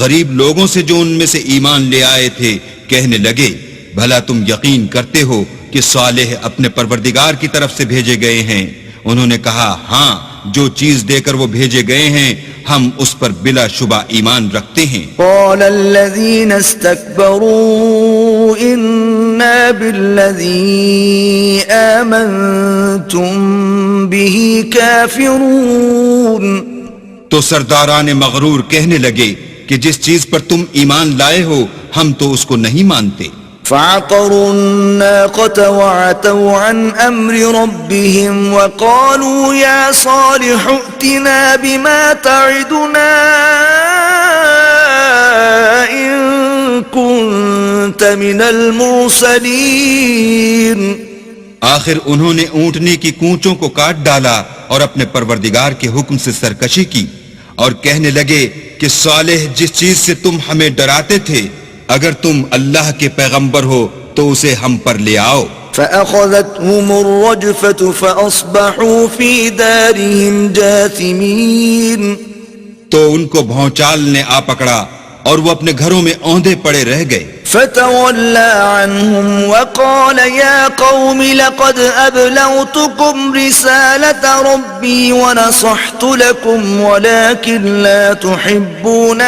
غریب لوگوں سے جو ان میں سے ایمان لے آئے تھے کہنے لگے بھلا تم یقین کرتے ہو کہ صالح اپنے پروردگار کی طرف سے بھیجے گئے ہیں؟ انہوں نے کہا ہاں جو چیز دے کر وہ بھیجے گئے ہیں ہم اس پر بلا شبہ ایمان رکھتے ہیں. قال الذين استكبروا إنا بالذي آمنتم به كافرون. تو سرداران مغرور کہنے لگے کہ جس چیز پر تم ایمان لائے ہو ہم تو اس کو نہیں مانتے. فعقروا الناقة وعتوا عن أمر ربهم وقالوا يا صالح ائتنا بما تعدنا إن كنت من المرسلين. آخر انہوں نے اونٹنے کی کونچوں کو کاٹ ڈالا اور اپنے پروردگار کے حکم سے سرکشی کی اور کہنے لگے کہ صالح جس چیز سے تم ہمیں ڈراتے تھے اگر تم اللہ کے پیغمبر ہو تو اسے ہم پر لے آؤ. فأخذتهم الرجفة فأصبحوا في دارهم جاثمين. تو ان کو بھونچال نے آ پکڑا اور وہ اپنے گھروں میں اوندے پڑے رہ گئے. فتولى عنهم وقال يا قوم لقد أبلغتكم رسالة ربي ونصحت لكم ولكن لا تحبون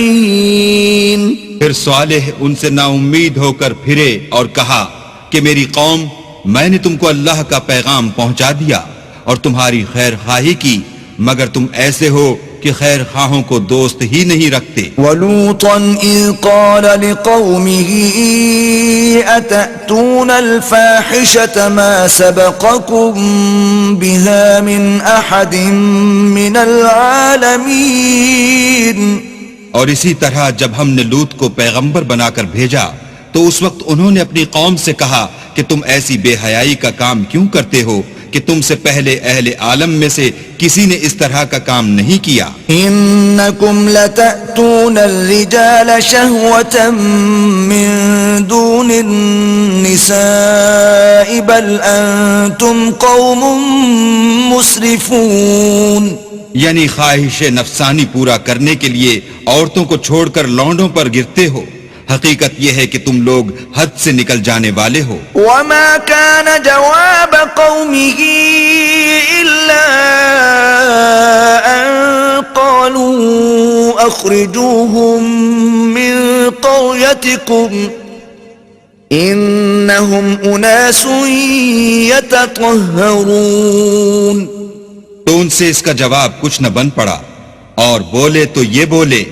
الناصحين. پھر صالح ان سے نا امید ہو کر پھرے اور کہا کہ میری قوم میں نے تم کو اللہ کا پیغام پہنچا دیا اور تمہاری خیر خواہی کی مگر تم ایسے ہو کہ خیر خواہوں کو دوست ہی نہیں رکھتے. وَلُوطًا إِذْ قَالَ لِقَوْمِهِ أَتَأْتُونَ الْفَاحِشَةَ مَا سَبَقَكُمْ بِهَا مِنْ أَحَدٍ مِّنَ الْعَالَمِينَ. اور اسی طرح جب ہم نے لوط کو پیغمبر بنا کر بھیجا تو اس وقت انہوں نے اپنی قوم سے کہا کہ تم ایسی بے حیائی کا کام کیوں کرتے ہو کہ تم سے پہلے اہل عالم میں سے کسی نے اس طرح کا کام نہیں کیا. انکم لتأتون الرجال شہوة من دون النساء بل انتم قوم مسرفون. یعنی خواہش نفسانی پورا کرنے کے لیے عورتوں کو چھوڑ کر لونڈوں پر گرتے ہو. حقیقت یہ ہے کہ تم لوگ حد سے نکل جانے والے ہو. وما كان جواب قومه إلا أن قالوا أخرجوهم من قريتكم إنهم أناس يتطهرون. تو ان سے اس کا جواب کچھ نہ بن پڑا اور بولے تو یہ بولے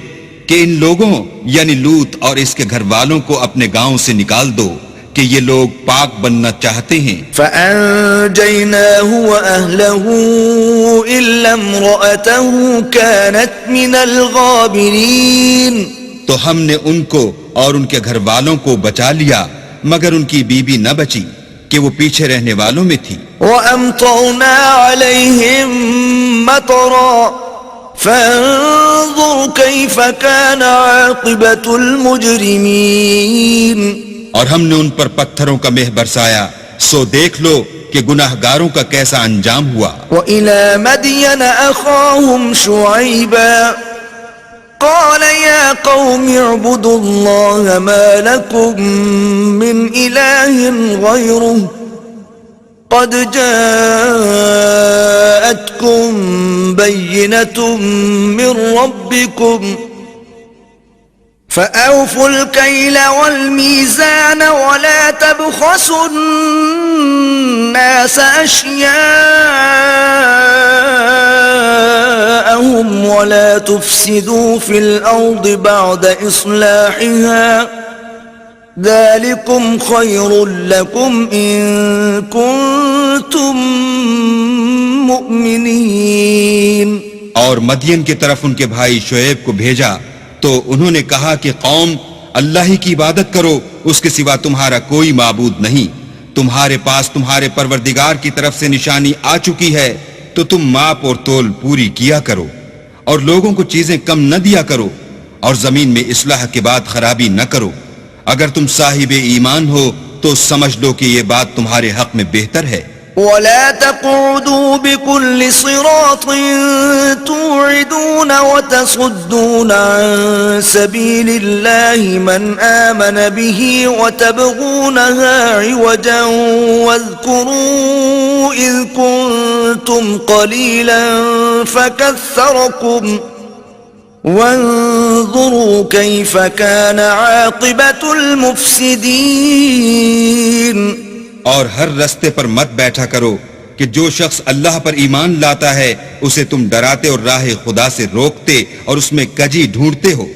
کہ ان لوگوں یعنی لوط اور اس کے گھر والوں کو اپنے گاؤں سے نکال دو کہ یہ لوگ پاک بننا چاہتے ہیں. فَأَنْجَيْنَاهُ وَأَهْلَهُ إِلَّا امْرَأَتَهُ كَانَتْ مِنَ الْغَابِرِينَ. تو ہم نے ان کو اور ان کے گھر والوں کو بچا لیا مگر ان کی بیوی نہ بچی کہ وہ پیچھے رہنے والوں میں تھی. وَأَمْطَرْنَا عَلَيْهِمْ مَطَرًا فَانظُرْ كَيْفَ كَانَ عَاقِبَةُ الْمُجْرِمِينَ. اور ہم نے ان پر پتھروں کا مہ برسایا سو دیکھ لو کہ گناہگاروں کا کیسا انجام ہوا. وَإِلَى مَدْيَنَ أَخَاهُمْ شُعَيْبًا قَالَ يَا قَوْمِ اعْبُدُوا اللَّهَ مَا لَكُمْ مِنْ إِلَٰهٍ غَيْرُهُ قَدْ جَاءَتْكُمْ بَيِّنَةٌ مِّن رَّبِّكُمْ فأوفوا الكيل والميزان ولا تبخسوا الناس أشياءهم ولا تفسدوا في الأرض بعد إصلاحها ذلكم خير لكم إن كنتم مؤمنين. اور مدین کی طرف ان کے بھائی شعیب کو بھیجا تو انہوں نے کہا کہ قوم اللہ ہی کی عبادت کرو، اس کے سوا تمہارا کوئی معبود نہیں. تمہارے پاس تمہارے پروردگار کی طرف سے نشانی آ چکی ہے تو تم ماپ اور تول پوری کیا کرو اور لوگوں کو چیزیں کم نہ دیا کرو اور زمین میں اصلاح کے بعد خرابی نہ کرو. اگر تم صاحب ایمان ہو تو سمجھ لو کہ یہ بات تمہارے حق میں بہتر ہے. ولا تقعدوا بكل صراط توعدون وتصدون عن سبيل الله من آمن به وتبغونها عوجا واذكروا إذ كنتم قليلا فكثركم وانظروا كيف كان عاقبة المفسدين. اور ہر رستے پر مت بیٹھا کرو کہ جو شخص اللہ پر ایمان لاتا ہے اسے تم ڈراتے اور راہ خدا سے روکتے اور اس میں کجی ڈھونڈتے ہو.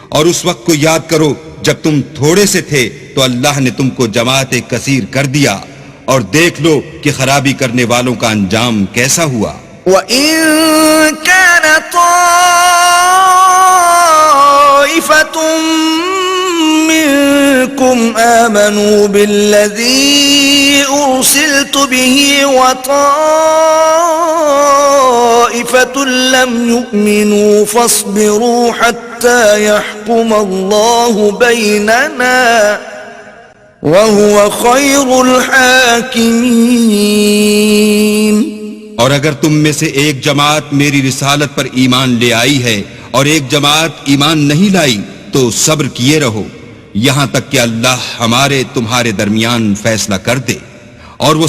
اور اس وقت کو یاد کرو جب تم تھوڑے سے تھے تو اللہ نے تم کو جماعت کثیر کر دیا، اور دیکھ لو کہ خرابی کرنے والوں کا انجام کیسا ہوا. وَإِن كَانَ طَائِفَةٌ مِّنكُمْ آمَنُوا بِالَّذِي أُرْسِلْتُ بِهِ وَطَائِفَةٌ لَّمْ يُؤْمِنُوا فَاصْبِرُوا حَتَّى يَحْكُمَ اللَّهُ بَيْنَنَا وَهُوَ خَيْرُ الْحَاكِمِينَ. اور اگر تم میں سے ایک جماعت میری رسالت پر ایمان لے آئی ہے اور ایک جماعت ایمان نہیں لائی تو صبر کیے رہو یہاں تک کہ اللہ ہمارے تمہارے درمیان فیصلہ کر دے، اور وہ